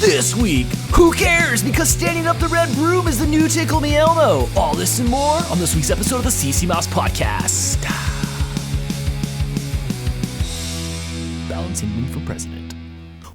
This week, who cares? Because standing up the red broom is the new Tickle Me Elmo. All this and more on this week's episode of the CC Mouse Podcast. Balancing Moon for President.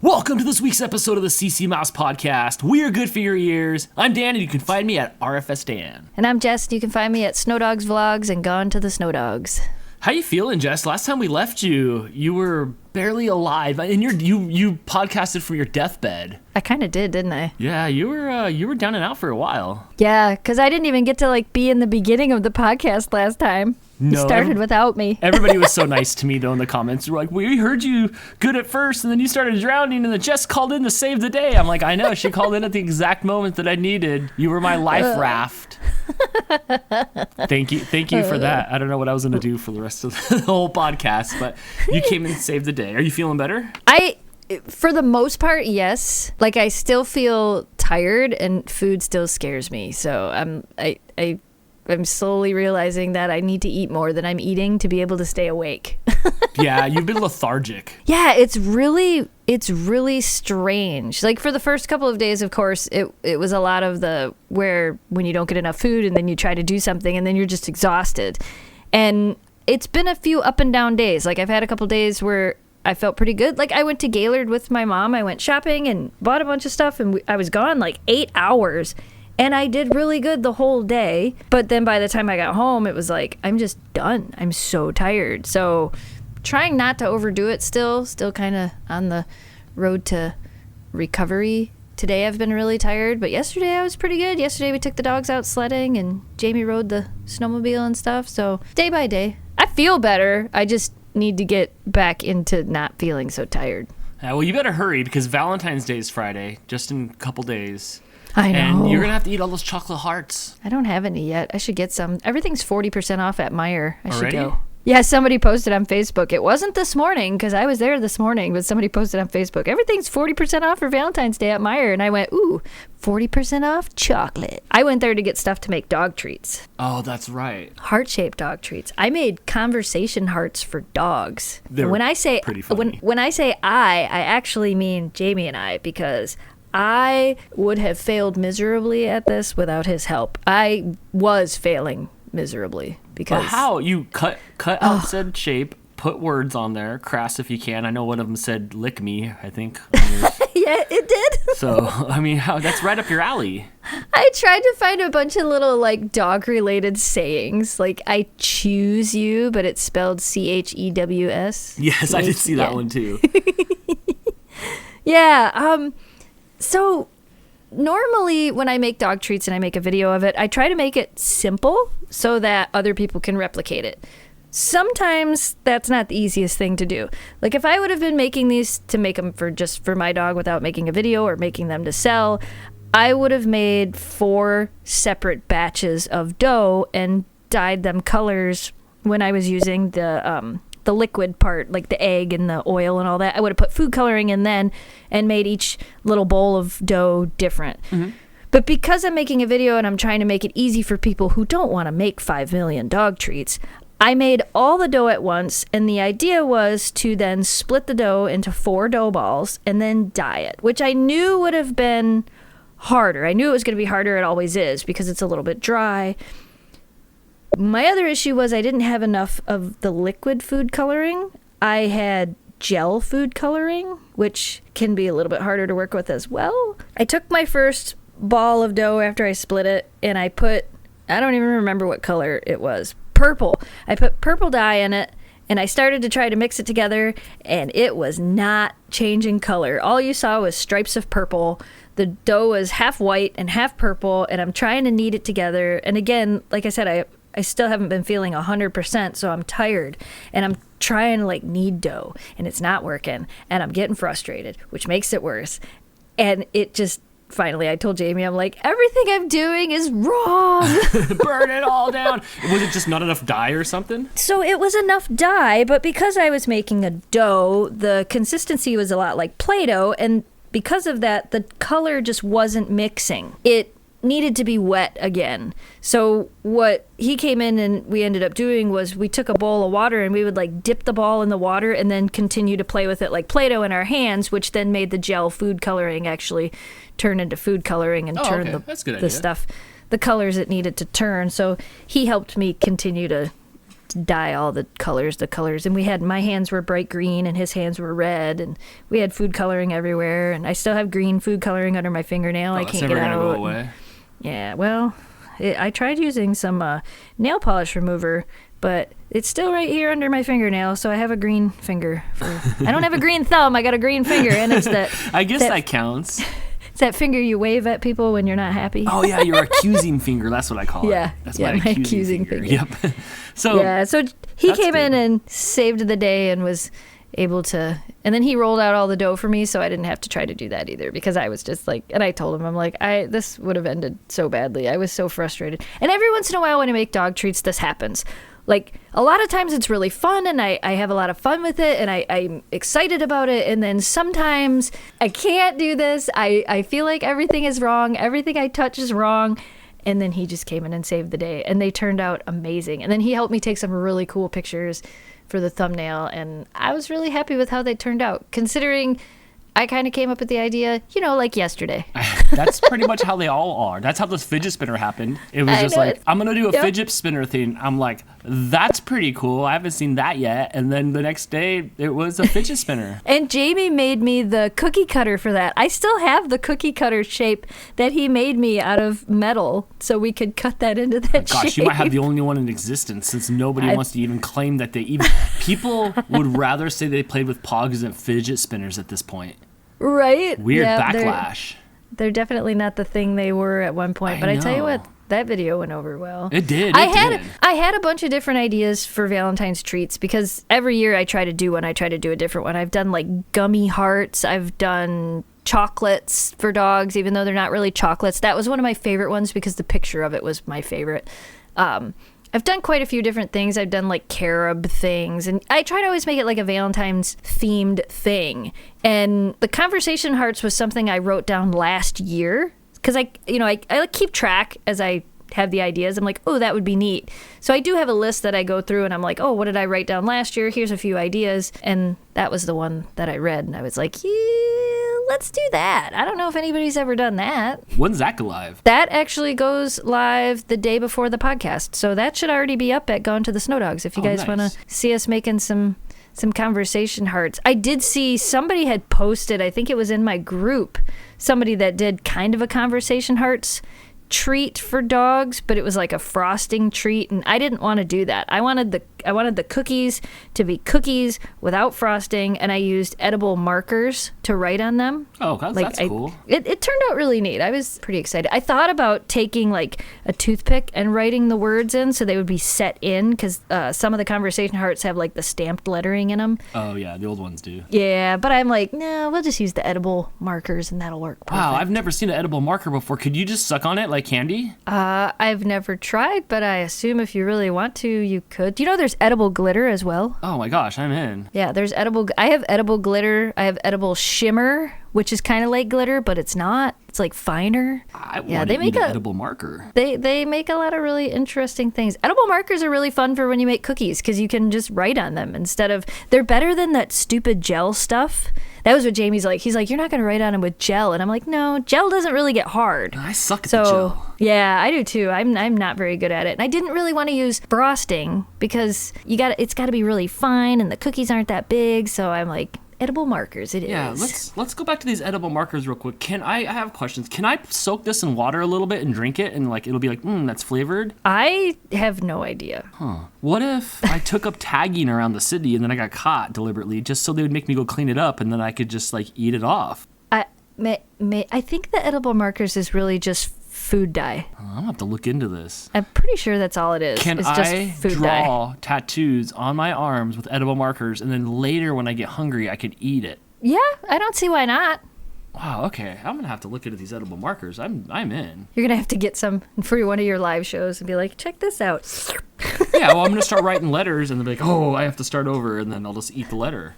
Welcome to this week's episode of the CC Mouse Podcast. We are good for your ears. I'm Dan, and you can find me at RFS Dan. And I'm Jess, and you can find me at Snow Dogs Vlogs and Gone to the Snow Dogs. How you feeling, Jess? Last time we left you, you were barely alive, and you podcasted from your deathbed. I kind of did, didn't I? Yeah, you were down and out for a while. Yeah, because I didn't even get to be in the beginning of the podcast last time. No, it started without me. Everybody was so nice to me, though, in the comments. They were like, we heard you good at first, and then you started drowning, and then Jess called in to save the day. I'm like, I know. She called in at the exact moment that I needed. You were my life raft. Thank you for that. I don't know what I was going to do for the rest of the whole podcast, but you came in and saved the day. Are you feeling better? For the most part, yes. I still feel tired, and food still scares me. So I'm slowly realizing that I need to eat more than I'm eating to be able to stay awake. Yeah, you've been lethargic. Yeah, it's really strange. For the first couple of days, of course, it was a lot of when you don't get enough food and then you try to do something and then you're just exhausted. And it's been a few up and down days. I've had a couple days where I felt pretty good. I went to Gaylord with my mom. I went shopping and bought a bunch of stuff, and I was gone 8 hours. And I did really good the whole day. But then by the time I got home, it was I'm just done. I'm so tired. So trying not to overdo it still kind of on the road to recovery. Today I've been really tired, but yesterday I was pretty good. Yesterday we took the dogs out sledding and Jamie rode the snowmobile and stuff. So day by day, I feel better. I just need to get back into not feeling so tired. Well, you better hurry because Valentine's Day is Friday, just in a couple days. I know. And you're going to have to eat all those chocolate hearts. I don't have any yet. I should get some. Everything's 40% off at Meijer. I should Already? go. Yeah, somebody posted on Facebook. It wasn't this morning because I was there this morning, but somebody posted on Facebook, everything's 40% off for Valentine's Day at Meijer. And I went, ooh, 40% off chocolate. I went there to get stuff to make dog treats. Oh, that's right. Heart-shaped dog treats. I made conversation hearts for dogs. They're when I say pretty funny. When I say I actually mean Jamie and I, because I would have failed miserably at this without his help. I was failing miserably because... But how? You cut out said shape, put words on there, crass if you can. I know one of them said lick me, I think. Yeah, it did. So, how? That's right up your alley. I tried to find a bunch of little dog-related sayings. I choose you, but it's spelled CHEWS. Yes, I did see that one too. Yeah, so normally when I make dog treats and I make a video of it, I try to make it simple so that other people can replicate it. Sometimes that's not the easiest thing to do. If I would have been making these to make them for my dog without making a video or making them to sell, I would have made 4 separate batches of dough and dyed them colors when I was using the liquid part, the egg and the oil and all that. I would have put food coloring in then and made each little bowl of dough different. Mm-hmm. But because I'm making a video and I'm trying to make it easy for people who don't want to make 5 million dog treats, I made all the dough at once, and the idea was to then split the dough into 4 dough balls and then dye it, which I knew would have been harder. I knew it was going to be harder. It always is because it's a little bit dry. My other issue was I didn't have enough of the liquid food coloring. I had gel food coloring, which can be a little bit harder to work with as well. I took my first ball of dough after I split it, and I don't even remember what color it was. Purple. I put purple dye in it, and I started to try to mix it together, and it was not changing color. All you saw was stripes of purple. The dough was half white and half purple, and I'm trying to knead it together. And again, like I said, I still haven't been feeling 100%, so I'm tired, and I'm trying to knead dough, and it's not working, and I'm getting frustrated, which makes it worse. And it just, finally, I told Jamie, I'm like, everything I'm doing is wrong. Burn it all down. Was it just not enough dye or something? So it was enough dye, but because I was making a dough, the consistency was a lot like Play-Doh, and because of that, the color just wasn't mixing. It needed to be wet again. So what he came in and we ended up doing was we took a bowl of water and we would like dip the ball in the water and then continue to play with it like Play-Doh in our hands, which then made the gel food coloring actually turn into food coloring and turn the stuff, the colors it needed to turn. So he helped me continue to dye all the colors, and we had, my hands were bright green and his hands were red, and we had food coloring everywhere, and I still have green food coloring under my fingernail. I can't get out. Go away. Yeah, well, I tried using some nail polish remover, but it's still right here under my fingernail, so I have a green finger. I don't have a green thumb, I got a green finger, and it's that... I guess that counts. It's that finger you wave at people when you're not happy. Oh, yeah, your accusing finger, that's what I call it. Yeah, that's my accusing finger. Yep. So he came in and saved the day and was able to, and then he rolled out all the dough for me, so I didn't have to try to do that either, because I was just like, and I told him, I'm like, this would have ended so badly. I was so frustrated. And every once in a while when I make dog treats, this happens. Like, a lot of times it's really fun, and I have a lot of fun with it, and I'm excited about it, and then sometimes I can't do this. I feel like everything is wrong. Everything I touch is wrong. And then he just came in and saved the day, and they turned out amazing. And then he helped me take some really cool pictures for the thumbnail, and I was really happy with how they turned out, considering I kind of came up with the idea, like yesterday. That's pretty much how they all are. That's how this fidget spinner happened. It was just like, I'm going to do a fidget spinner thing. I'm like, that's pretty cool. I haven't seen that yet. And then the next day, it was a fidget spinner. And Jamie made me the cookie cutter for that. I still have the cookie cutter shape that he made me out of metal, so we could cut that into that shape. Gosh, you might have the only one in existence, since nobody wants to even claim that they even... People would rather say they played with Pogs than fidget spinners at this point. Right? Weird backlash. They're definitely not the thing they were at one point. But I tell you what, that video went over well. It did. I had a bunch of different ideas for Valentine's treats, because every year I try to do one. I try to do a different one. I've done like gummy hearts. I've done chocolates for dogs, even though they're not really chocolates. That was one of my favorite ones because the picture of it was my favorite. I've done quite a few different things. I've done like carob things, and I try to always make it like a Valentine's themed thing. And the conversation hearts was something I wrote down last year, because I like keep track as I have the ideas. I'm like, oh, that would be neat. So I do have a list that I go through, and I'm like, oh, what did I write down last year? Here's a few ideas. And that was the one that I read, and I was like, yeah, let's do that. I don't know if anybody's ever done that. When's that go live? That actually goes live the day before the podcast. So that should already be up at Gone to the Snow Dogs if you guys want to see us making some conversation hearts. I did see somebody had posted, I think it was in my group, somebody that did kind of a conversation hearts treat for dogs, but it was like a frosting treat, and I didn't want to do that. I wanted the cookies to be cookies without frosting, and I used edible markers to write on them. Oh, that's cool. It turned out really neat. I was pretty excited. I thought about taking like a toothpick and writing the words in so they would be set in, because some of the conversation hearts have like the stamped lettering in them. Oh yeah, the old ones do. Yeah, but I'm like, no, we'll just use the edible markers and that'll work perfect. Wow, I've never seen an edible marker before. Could you just suck on it like candy? I've never tried, but I assume if you really want to, you could. Do you know there's edible glitter as well? Oh my gosh, I'm in. Yeah, there's edible. I have edible glitter. I have edible shimmer, which is kind of like glitter, but it's not. It's like finer. I want to eat an edible marker. They make a lot of really interesting things. Edible markers are really fun for when you make cookies, because you can just write on them instead of. They're better than that stupid gel stuff. That was what Jamie's like. He's like, you're not going to write on them with gel. And I'm like, no, gel doesn't really get hard. I suck at the gel. Yeah, I do too. I'm not very good at it. And I didn't really want to use frosting because it's got to be really fine, and the cookies aren't that big. So I'm like, edible markers it is. Yeah, let's go back to these edible markers real quick. I have questions. Can I soak this in water a little bit and drink it, and like it'll be like, that's flavored? I have no idea. What if I took up tagging around the city and then I got caught deliberately just so they would make me go clean it up, and then I could just like eat it off? I think the edible markers is really just food dye. I'm gonna have to look into this. I'm pretty sure that's all it is. Can it's I just food draw dye. tattoos on my arms with edible markers, and then later when I get hungry I could eat it? Yeah, I don't see why not. Wow, okay. I'm gonna have to look into these edible markers. I'm in. You're gonna have to get some for one of your live shows and be like, check this out. Yeah, well, I'm gonna start writing letters, and they'll be like, oh, I have to start over, and then I'll just eat the letter.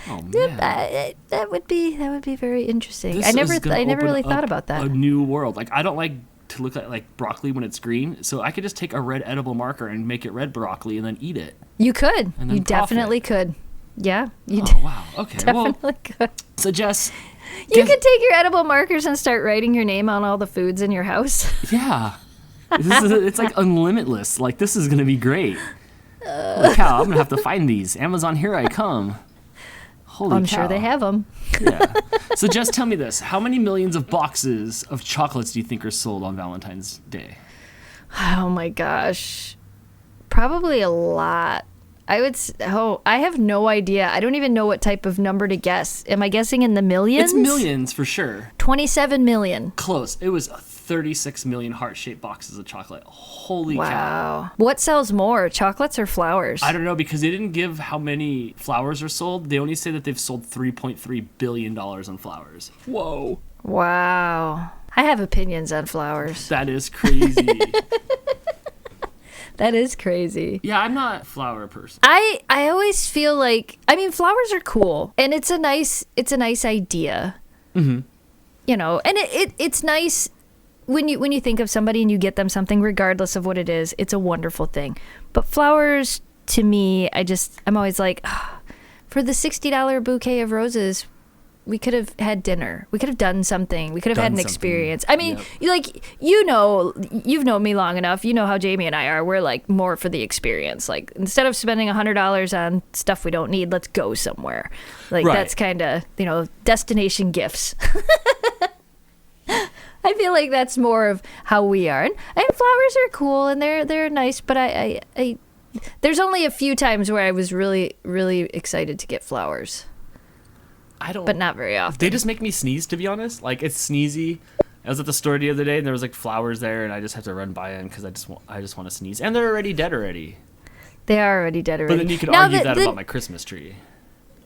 Oh That would be very interesting. This I never is gonna really open thought up about that. A new world. Like, I don't like to look at like broccoli when it's green, so I could just take a red edible marker and make it red broccoli and then eat it. You could. And then You definitely could. Yeah. You Oh wow. Okay. definitely could. So Jess, You could take your edible markers and start writing your name on all the foods in your house. yeah, it's like unlimitless. Like, this is gonna be great. Holy cow! I'm gonna have to find these. Amazon, here I come. Holy I'm cow. sure they have them. Yeah. So just tell me this: how many millions of boxes of chocolates do you think are sold on Valentine's Day? Oh my gosh. Probably a lot. I have no idea. I don't even know what type of number to guess. Am I guessing in the millions? It's millions for sure. 27 million. Close. It was 36 million heart-shaped boxes of chocolate. Holy cow. Wow. What sells more, chocolates or flowers? I don't know, because they didn't give how many flowers are sold. They only say that they've sold $3.3 billion on flowers. Whoa. Wow. I have opinions on flowers. That is crazy. That is crazy. Yeah, I'm not a flower person. I always feel like, I mean, flowers are cool, and it's a nice idea. Mm-hmm. You know, and it's nice when you think of somebody and you get them something, regardless of what it is. It's a wonderful thing. But flowers, to me, I'm always like, for the $60 bouquet of roses, we could have had dinner. We could have done something. We could have had an experience. I mean, you've known me long enough. You know how Jamie and I are. We're like more for the experience. Like, instead of spending $100 on stuff we don't need, let's go somewhere. Like, that's kind of, destination gifts. I feel like that's more of how we are. And flowers are cool and they're nice, but I there's only a few times where I was really, really excited to get flowers. But not very often. They just make me sneeze, to be honest. Like, it's sneezy. I was at the store the other day and there was like flowers there, and I just had to run by them because I just want to sneeze. And they're already dead already. They are already dead already. But then you could argue that about my Christmas tree.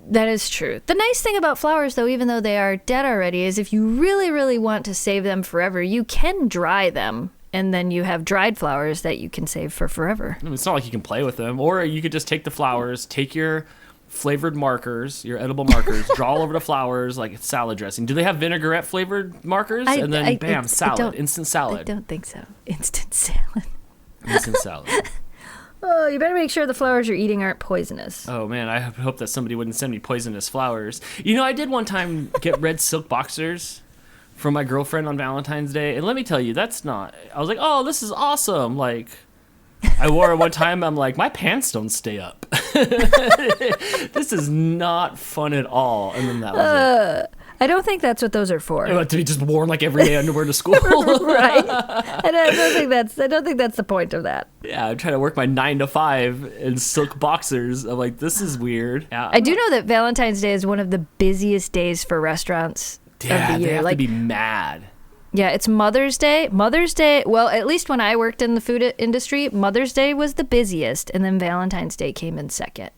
That is true. The nice thing about flowers, though, even though they are dead already, is if you really, really want to save them forever, you can dry them. And then you have dried flowers that you can save for forever. I mean, it's not like you can play with them. Or you could just take the flowers, take your flavored markers, your edible markers, draw all over the flowers like it's salad dressing. Do they have vinaigrette flavored markers? And then bam, salad, instant salad. I don't think so. Instant salad. Instant salad. Oh, you better make sure the flowers you're eating aren't poisonous. Oh man, I hope that somebody wouldn't send me poisonous flowers. I did one time get red silk boxers from my girlfriend on Valentine's Day, and let me tell you, I was like, oh, this is awesome. Like, I wore it one time. I'm like, my pants don't stay up. This is not fun at all. And then that was it. I don't think that's what those are for. To be just worn like everyday underwear to school. Right. I don't think that's the point of that. Yeah, I'm trying to work my 9 to 5 in silk boxers. I'm like, this is weird. Yeah, I do know that Valentine's Day is one of the busiest days for restaurants of the year. They have to be mad. Yeah, it's Mother's Day. Well, at least when I worked in the food industry, Mother's Day was the busiest, and then Valentine's Day came in second.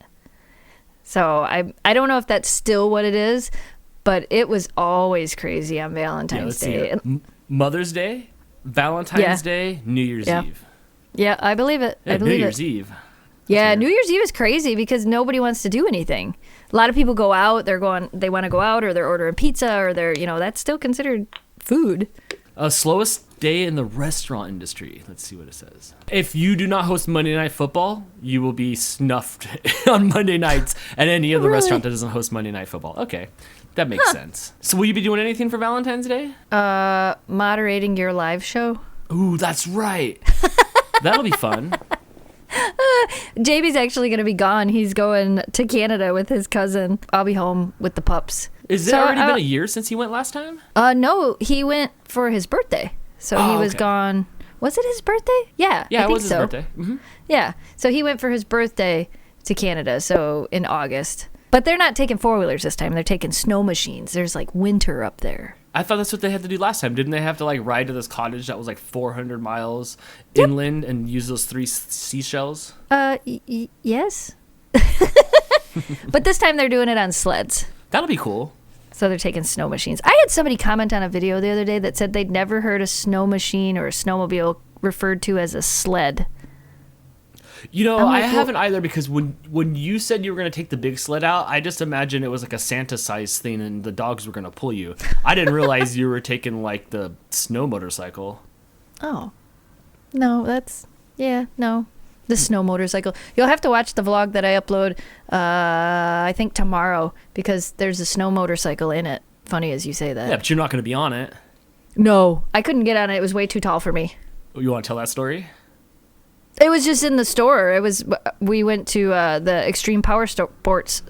So I don't know if that's still what it is, but it was always crazy on Valentine's Day. Mother's Day, Valentine's Day, New Year's Eve. Yeah, I believe it. New Year's Eve. Yeah, New Year's Eve is crazy because nobody wants to do anything. A lot of people go out. They want to go out, or they're ordering pizza, or that's still considered food. Slowest day in the restaurant industry. Let's see what it says. If you do not host Monday Night Football, you will be snuffed on Monday nights at any other restaurant that doesn't host Monday Night Football. Okay, that makes sense. So will you be doing anything for Valentine's Day? Moderating your live show. Ooh, that's right. That'll be fun. JB's actually going to be gone. He's going to Canada with his cousin. I'll be home with the pups. Is it already been a year since he went last time? No, he went for his birthday. So he was gone. Was it his birthday? Yeah, it was his birthday. Mm-hmm. Yeah, so he went for his birthday to Canada, so in August. But they're not taking four-wheelers this time. They're taking snow machines. There's like winter up there. I thought that's what they had to do last time. Didn't they have to like ride to this cottage that was like 400 miles inland and use those 3 seashells? Yes. But this time they're doing it on sleds. That'll be cool. So they're taking snow machines. I had somebody comment on a video the other day that said they'd never heard a snow machine or a snowmobile referred to as a sled. I'm I like, haven't either, because when you said you were going to take the big sled out, I just imagined it was like a Santa-sized thing and the dogs were going to pull you. I didn't realize you were taking like the snow motorcycle. Oh. No, no. The snow motorcycle. You'll have to watch the vlog that I upload, I think tomorrow, because there's a snow motorcycle in it. Funny as you say that. Yeah, but you're not going to be on it. No, I couldn't get on it. It was way too tall for me. You want to tell that story? It was just in the store. We went to the Extreme Power Sports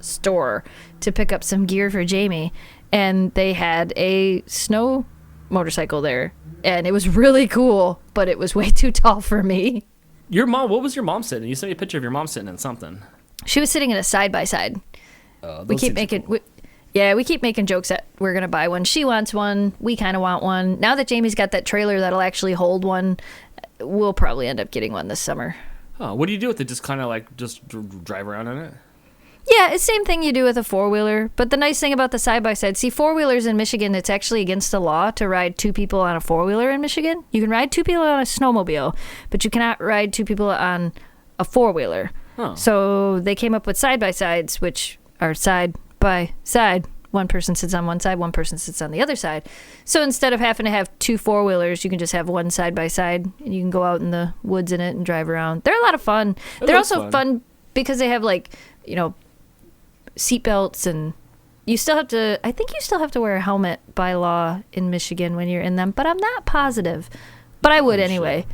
store to pick up some gear for Jamie, and they had a snow motorcycle there, and it was really cool, but it was way too tall for me. Your mom, what was your mom sitting in? You sent me a picture of your mom sitting in something. She was sitting in a side-by-side. We keep making jokes that we're going to buy one. She wants one. We kind of want one. Now that Jamie's got that trailer that'll actually hold one, we'll probably end up getting one this summer. Oh, what do you do with it? Just kind of like just drive around in it? Yeah, it's the same thing you do with a four-wheeler. But the nice thing about the side-by-side, see, four-wheelers in Michigan, it's actually against the law to ride two people on a four-wheeler in Michigan. You can ride two people on a snowmobile, but you cannot ride two people on a four-wheeler. Huh. So they came up with side-by-sides, which are side-by-side. One person sits on one side, one person sits on the other side. So instead of having to have two four-wheelers, you can just have one side-by-side, and you can go out in the woods in it and drive around. They're a lot of fun. They're also fun because they have, like, seat belts, and I think you still have to wear a helmet by law in Michigan when you're in them, but I'm not positive. But I would anyway.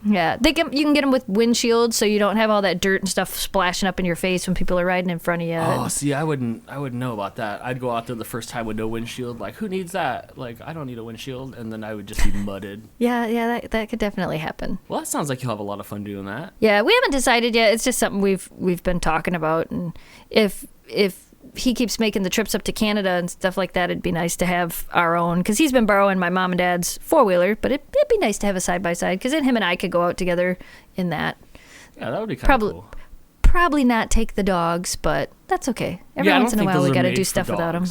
Yeah, you can get them with windshields, so you don't have all that dirt and stuff splashing up in your face when people are riding in front of you. Oh, see, I wouldn't know about that. I'd go out there the first time with no windshield. Like, who needs that? Like, I don't need a windshield, and then I would just be mudded. Yeah, that could definitely happen. Well, that sounds like you'll have a lot of fun doing that. Yeah, we haven't decided yet. It's just something we've been talking about, and if he keeps making the trips up to Canada and stuff like that, it'd be nice to have our own, because he's been borrowing my mom and dad's four-wheeler, but it'd be nice to have a side-by-side, because then him and I could go out together in that. Yeah, that would be kind of cool. Probably not take the dogs, but that's okay. Every once in a while we got to do stuff without them.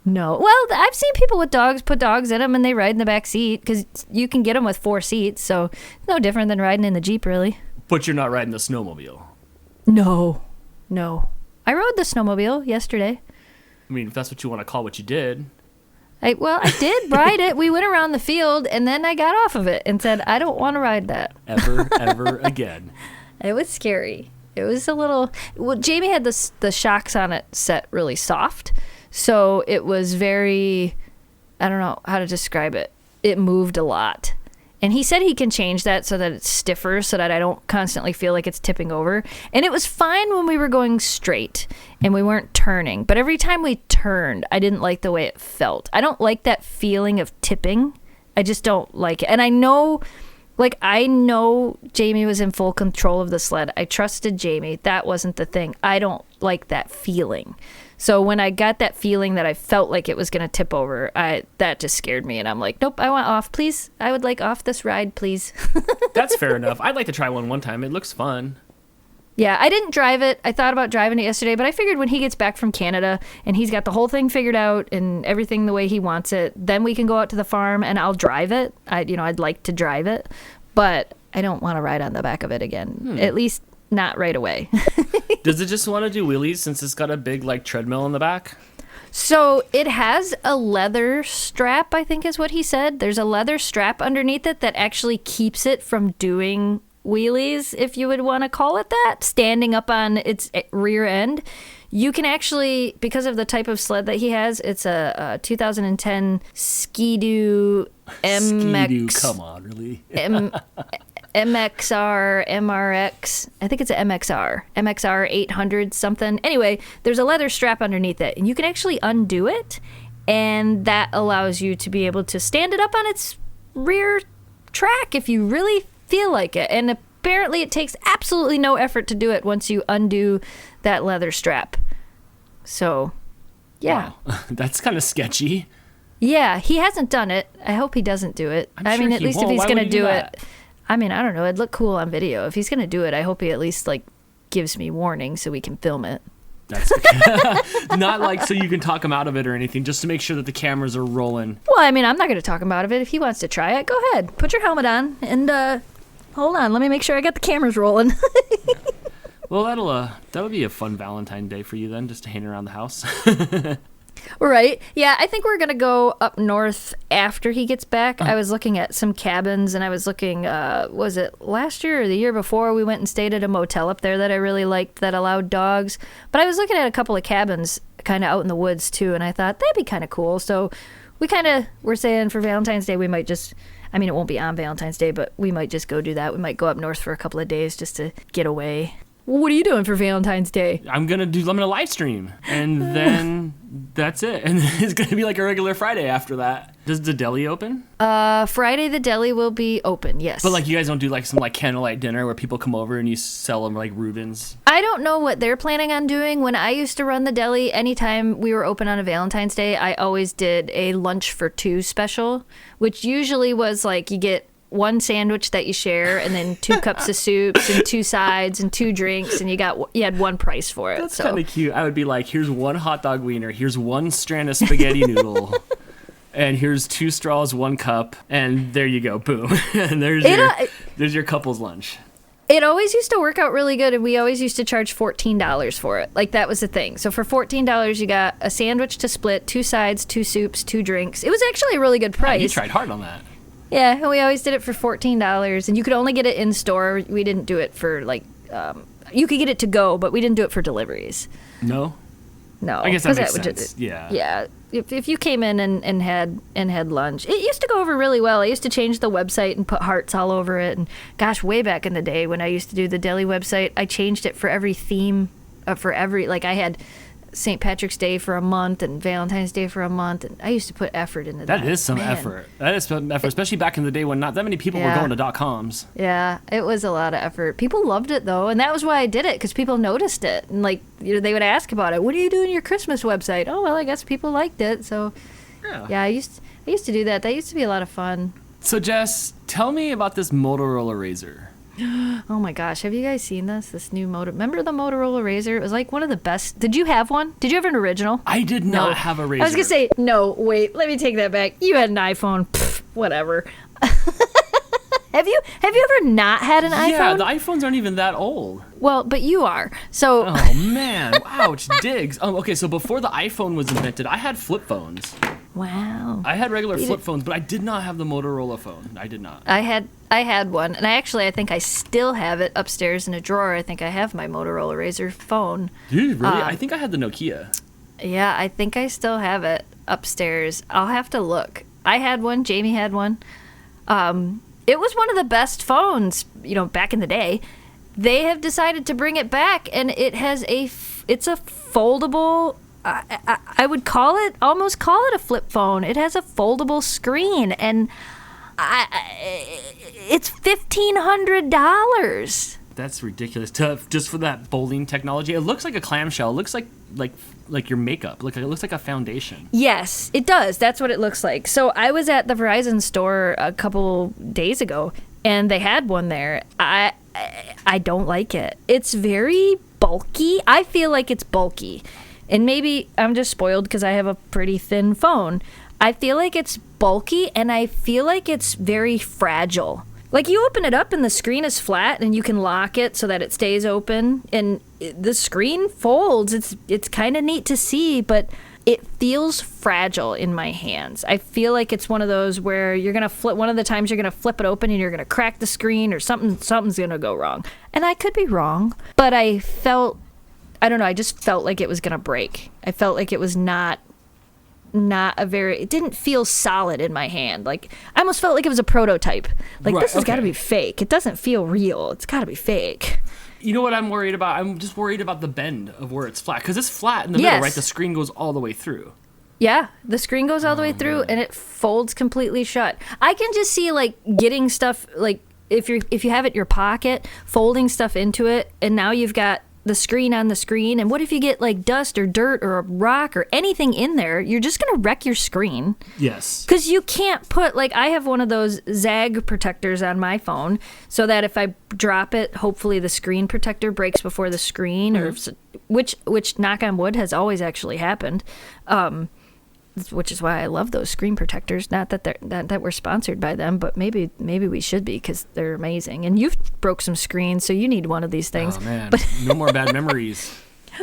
No. Well, I've seen people with dogs put dogs in them and they ride in the back seat, because you can get them with 4 seats, so no different than riding in the Jeep, really. But you're not riding the snowmobile. No. I rode the snowmobile yesterday. I mean, if that's what you want to call what you did. I did ride it. We went around the field, and then I got off of it and said, I don't want to ride that. Ever again. It was scary. It was a little... Well, Jamie had the shocks on it set really soft, so it was very... I don't know how to describe it. It moved a lot. And he said he can change that so that it's stiffer, so that I don't constantly feel like it's tipping over. And it was fine when we were going straight and we weren't turning. But every time we turned, I didn't like the way it felt. I don't like that feeling of tipping. I just don't like it. And I know Jamie was in full control of the sled. I trusted Jamie. That wasn't the thing. I don't like that feeling. So when I got that feeling that I felt like it was going to tip over, that just scared me. And I'm like, nope, I want off, please. I would like off this ride, please. That's fair enough. I'd like to try one time. It looks fun. Yeah, I didn't drive it. I thought about driving it yesterday, but I figured when he gets back from Canada and he's got the whole thing figured out and everything the way he wants it, then we can go out to the farm and I'll drive it. I'd like to drive it, but I don't want to ride on the back of it again. At least not right away. Does it just want to do wheelies since it's got a big treadmill in the back? So it has a leather strap, I think is what he said. There's a leather strap underneath it that actually keeps it from doing wheelies, if you would want to call it that, standing up on its rear end. You can actually, because of the type of sled that he has, it's a 2010 Ski-Doo MX. Ski-Doo, come on, really? MXR, MRX, I think it's an MXR 800 something. Anyway, there's a leather strap underneath it, and you can actually undo it, and that allows you to be able to stand it up on its rear track if you really feel like it. And apparently it takes absolutely no effort to do it once you undo that leather strap. So, yeah. Wow. That's kind of sketchy. Yeah, he hasn't done it. I hope he doesn't do it. I mean, at least if he's going to do it. I mean, I don't know. It'd look cool on video. If he's going to do it, I hope he at least gives me warning so we can film it. That's not so you can talk him out of it or anything, just to make sure that the cameras are rolling. Well, I mean, I'm not going to talk him out of it. If he wants to try it, go ahead. Put your helmet on and Hold on, let me make sure I got the cameras rolling. Well, that'll be a fun Valentine's Day for you then, just to hang around the house. Right. Yeah, I think we're going to go up north after he gets back. I was looking at some cabins, and I was looking, was it last year or the year before, we went and stayed at a motel up there that I really liked that allowed dogs. But I was looking at a couple of cabins kind of out in the woods, too, and I thought that'd be kind of cool. So we kind of were saying for Valentine's Day, we might just, I mean, it won't be on Valentine's Day, but we might just go do that. We might go up north for a couple of days just to get away. What are you doing for Valentine's Day? I'm gonna live stream, and then that's it. And it's gonna be like a regular Friday after that. Does the deli open? Friday the deli will be open, yes. But like you guys don't do like some like candlelight dinner where people come over and you sell them like Reubens? I don't know what they're planning on doing. When I used to run the deli, anytime we were open on a Valentine's Day, I always did a lunch for two special, which usually was like you get one sandwich that you share, and then 2 cups of soups and 2 sides and 2 drinks, and you had one price for it. That's kind of cute. I would be like, here's 1 hot dog wiener, here's 1 strand of spaghetti noodle, and here's 2 straws, 1 cup, and there you go, boom. And there's your couple's lunch. It always used to work out really good, and we always used to charge $14 for it. Like, that was the thing. So for $14, you got a sandwich to split, 2 sides, 2 soups, 2 drinks. It was actually a really good price. You tried hard on that. Yeah, and we always did it for $14, and you could only get it in store. We didn't do it for, like, you could get it to go, but we didn't do it for deliveries. No? No. I guess that makes sense, yeah. Yeah, if you came in and had lunch. It used to go over really well. I used to change the website and put hearts all over it, and gosh, way back in the day when I used to do the deli website, I changed it for every theme, like I had St. Patrick's Day for a month and Valentine's Day for a month, and I used to put effort into that. That is some effort. That is some effort, especially back in the day when not that many people were going to .coms. Yeah, it was a lot of effort. People loved it though, and that was why I did it, because people noticed it, and like, you know, they would ask about it. What are you doing your Christmas website? Oh well, I guess people liked it. So yeah, I used to do that. That used to be a lot of fun. So Jess, tell me about this Motorola Razr. Oh my gosh, have you guys seen this new remember the Motorola Razr? It was like one of the best. Did you have one? Did you have an original? I did not have a Razr. I was gonna say, no, wait, let me take that back. You had an iPhone. Pfft, whatever. Have you ever not had an iPhone? Yeah, the iPhones aren't even that old. Well, but you are. So oh man, ouch, digs. Okay, so before the iPhone was invented, I had flip phones. Wow. I had regular flip phones, but I did not have the Motorola phone. I did not. I had one, and I think I still have it upstairs in a drawer. I think I have my Motorola Razr phone. Dude, really? I think I had the Nokia. Yeah, I think I still have it upstairs. I'll have to look. I had one. Jamie had one. It was one of the best phones, you know, back in the day. They have decided to bring it back, and it's a foldable. I would almost call it a flip phone. It has a foldable screen, and it's $1,500. That's ridiculous. Just for that folding technology, it looks like a clamshell. It looks like your makeup. It looks like a foundation. Yes, it does. That's what it looks like. So I was at the Verizon store a couple days ago, and they had one there. I don't like it. It's very bulky. I feel like it's bulky. And maybe I'm just spoiled because I have a pretty thin phone. I feel like it's bulky, and I feel like it's very fragile. Like, you open it up and the screen is flat, and you can lock it so that it stays open, and the screen folds. It's kind of neat to see, but it feels fragile in my hands. I feel like it's one of those where you're going to flip, one of the times you're going to flip it open and you're going to crack the screen, or something's going to go wrong. And I could be wrong, but I don't know, I just felt like it was going to break. I felt like it was it didn't feel solid in my hand. Like, I almost felt like it was a prototype. Like, right, this has got to be fake. It doesn't feel real. It's got to be fake. You know what I'm worried about? I'm just worried about the bend of where it's flat. Because it's flat in the middle, right? The screen goes all the way through. Yeah, the screen goes all the way through, and it folds completely shut. I can just see, like, getting stuff, like, if you have it in your pocket, folding stuff into it, and now you've got the screen on the screen, and what if you get like dust or dirt or a rock or anything in there? You're just gonna wreck your screen. Yes. Because you can't put, like, I have one of those zag protectors on my phone, so that if I drop it, hopefully the screen protector breaks before the screen, or which knock on wood has always actually happened. which is why I love those screen protectors. Not that that we're sponsored by them, but maybe we should be, because they're amazing. And you've broke some screens, so you need one of these things. Oh man, no more bad memories.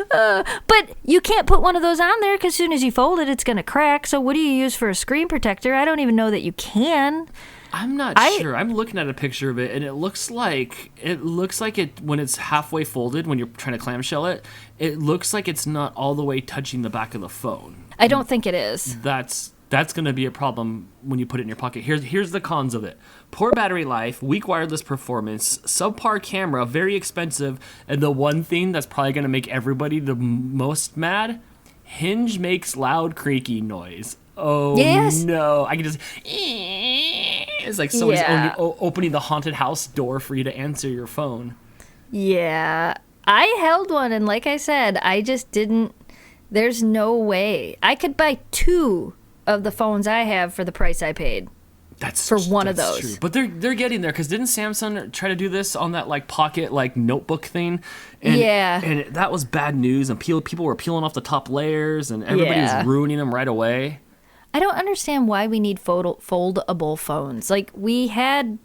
But you can't put one of those on there, because as soon as you fold it, it's going to crack. So what do you use for a screen protector? I don't even know that you can. I'm not sure. I'm looking at a picture of it, and it looks like it when it's halfway folded, when you're trying to clamshell it, it looks like it's not all the way touching the back of the phone. I don't think it is. That's going to be a problem when you put it in your pocket. Here's the cons of it. Poor battery life, weak wireless performance, subpar camera, very expensive, and the one thing that's probably going to make everybody the most mad, hinge makes loud creaky noise. Oh, yes. No. I can just... It's like someone's opening the haunted house door for you to answer your phone. Yeah. I held one, and like I said, I just didn't... There's no way. I could buy 2 of the phones I have for the price I paid. That's one of those. True. But they're getting there, because didn't Samsung try to do this on that like pocket like notebook thing? And, and that was bad news, and people were peeling off the top layers, and everybody was ruining them right away. I don't understand why we need foldable phones. Like we had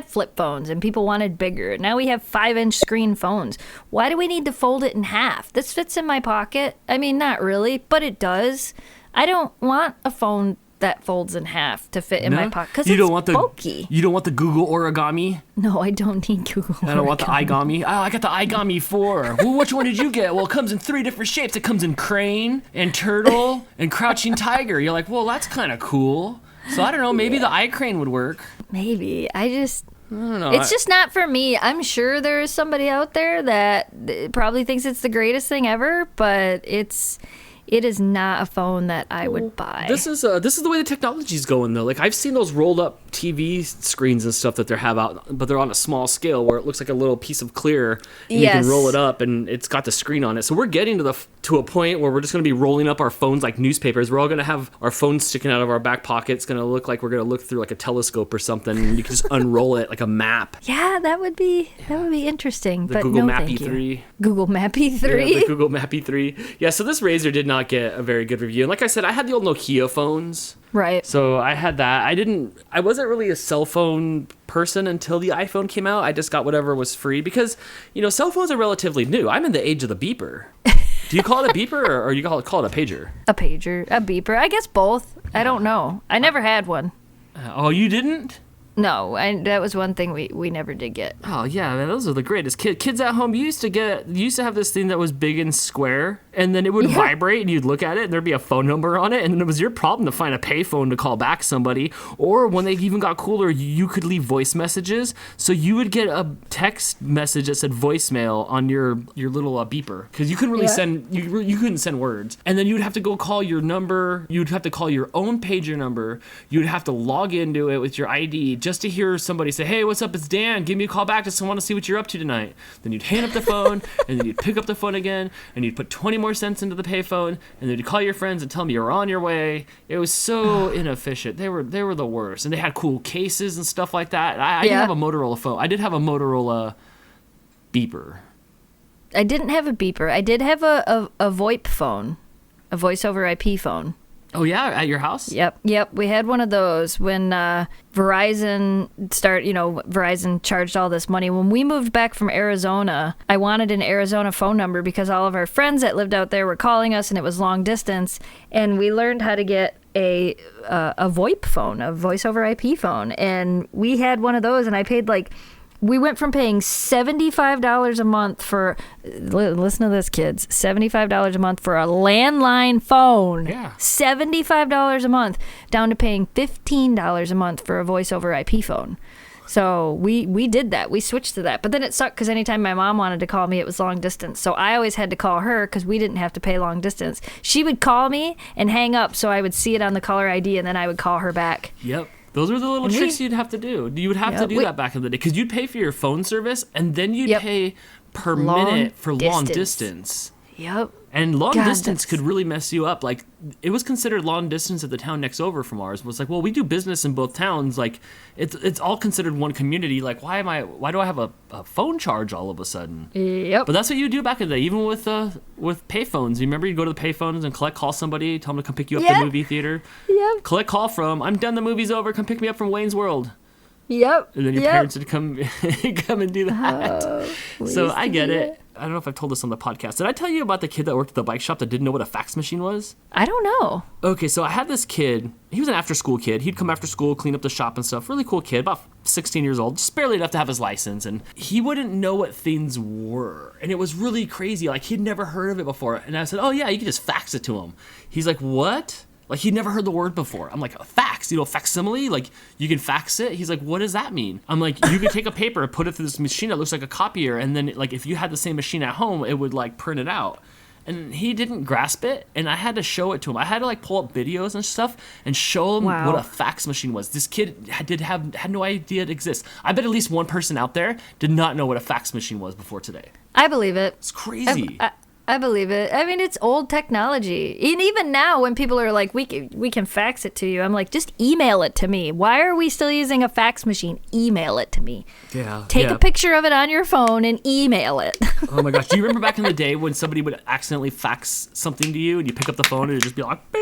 flip phones, and people wanted bigger. Now we have 5-inch screen phones. Why do we need to fold it in half? This fits in my pocket. I mean, not really, but it does. I don't want a phone that folds in half to fit in my pocket, because it's bulky. You don't want the Google origami? No, I don't need Google origami. I don't want the igami. Oh, I got the igami 4. Well, which one did you get? Well, it comes in 3 different shapes. It comes in crane and turtle and crouching tiger. You're like, well, that's kind of cool. So I don't know, maybe the iCrane would work. Maybe. I don't know. It's I just not for me. I'm sure there is somebody out there that probably thinks it's the greatest thing ever, but it is not a phone that I would buy. This is the way the technology's going, though. Like, I've seen those rolled up TV screens and stuff that they have out, but they're on a small scale where it looks like a little piece of clear, and you can roll it up, and it's got the screen on it. So we're getting to a point where we're just going to be rolling up our phones like newspapers. We're all going to have our phones sticking out of our back pocket. It's going to look like we're going to look through like a telescope or something, and you can just unroll it like a map. Yeah, that would be interesting. The but Google no, Mappy 3. Google Mappy 3? Yeah, the Google Mappy 3. Yeah, so this Razr did not get a very good review. And like I said, I had the old Nokia phones. Right. So I had that. I wasn't really a cell phone person until the iPhone came out. I just got whatever was free because, cell phones are relatively new. I'm in the age of the beeper. Do you call it a beeper or you call it a pager? A pager, a beeper. I guess both. I don't know. I never had one. Oh, you didn't? No, that was one thing we never did get. Oh yeah, man, those are the greatest. Kids at home, you used to have this thing that was big and square, and then it would vibrate, and you'd look at it, and there'd be a phone number on it, and then it was your problem to find a payphone to call back somebody. Or when they even got cooler, you could leave voice messages, so you would get a text message that said voicemail on your little beeper, because you couldn't really send you couldn't send words, and then you'd have to go call your number. You'd have to call your own pager number. You'd have to log into it with your ID. Just to hear somebody say, hey, what's up, it's Dan, give me a call back, just want to see what you're up to tonight. Then you'd hang up the phone, and then you'd pick up the phone again, and you'd put 20 more cents into the payphone, and then you'd call your friends and tell them you were on your way. It was so inefficient. They were the worst. And they had cool cases and stuff like that. I didn't have a Motorola phone. I did have a Motorola beeper. I didn't have a beeper. I did have a VoIP phone, a voice over IP phone. Oh, yeah? At your house? Yep. We had one of those when Verizon charged all this money. When we moved back from Arizona, I wanted an Arizona phone number because all of our friends that lived out there were calling us, and it was long distance. And we learned how to get a VoIP phone, a voice over IP phone. And we had one of those, and I paid we went from paying $75 a month for, listen to this, kids, $75 a month for a landline phone. Yeah. $75 a month, down to paying $15 a month for a voice over IP phone. So we did that. We switched to that. But then it sucked because anytime my mom wanted to call me, it was long distance. So I always had to call her because we didn't have to pay long distance. She would call me and hang up so I would see it on the caller ID, and then I would call her back. Yep. Those were the little tricks you'd have to do. You would have to do that back in the day because you'd pay for your phone service and then you'd pay per minute for long distance. Yep. And long God, distance that's- could really mess you up. Like, it was considered long distance at the town next over from ours. It was like, well, we do business in both towns. Like, it's all considered one community. Like, why do I have a phone charge all of a sudden? Yep. But that's what you do back in the day, even with payphones. You remember you go to the payphones and call somebody, tell them to come pick you up at the movie theater. Yep. Collect call from, I'm done, the movie's over, come pick me up from Wayne's World. Yep. And then your parents would come and do that. So I get it. I don't know if I've told this on the podcast. Did I tell you about the kid that worked at the bike shop that didn't know what a fax machine was? I don't know. Okay, so I had this kid. He was an after-school kid. He'd come after school, clean up the shop and stuff. Really cool kid, about 16 years old, just barely enough to have his license. And he wouldn't know what things were. And it was really crazy. Like, he'd never heard of it before. And I said, oh, yeah, you can just fax it to him. He's like, what? Like, he'd never heard the word before. I'm like, a fax, facsimile? Like, you can fax it? He's like, what does that mean? I'm like, you could take a paper and put it through this machine that looks like a copier, and then, like, if you had the same machine at home, it would, like, print it out. And he didn't grasp it, and I had to show it to him. I had to, like, pull up videos and stuff and show him what a fax machine was. This kid had no idea it exists. I bet at least one person out there did not know what a fax machine was before today. I believe it. It's crazy. I believe it. I mean, it's old technology. And even now, when people are like, we can fax it to you, I'm like, just email it to me. Why are we still using a fax machine? Email it to me. Yeah. Take a picture of it on your phone and email it. Oh my gosh. Do you remember back in the day when somebody would accidentally fax something to you and you pick up the phone and it'd just be like, beep?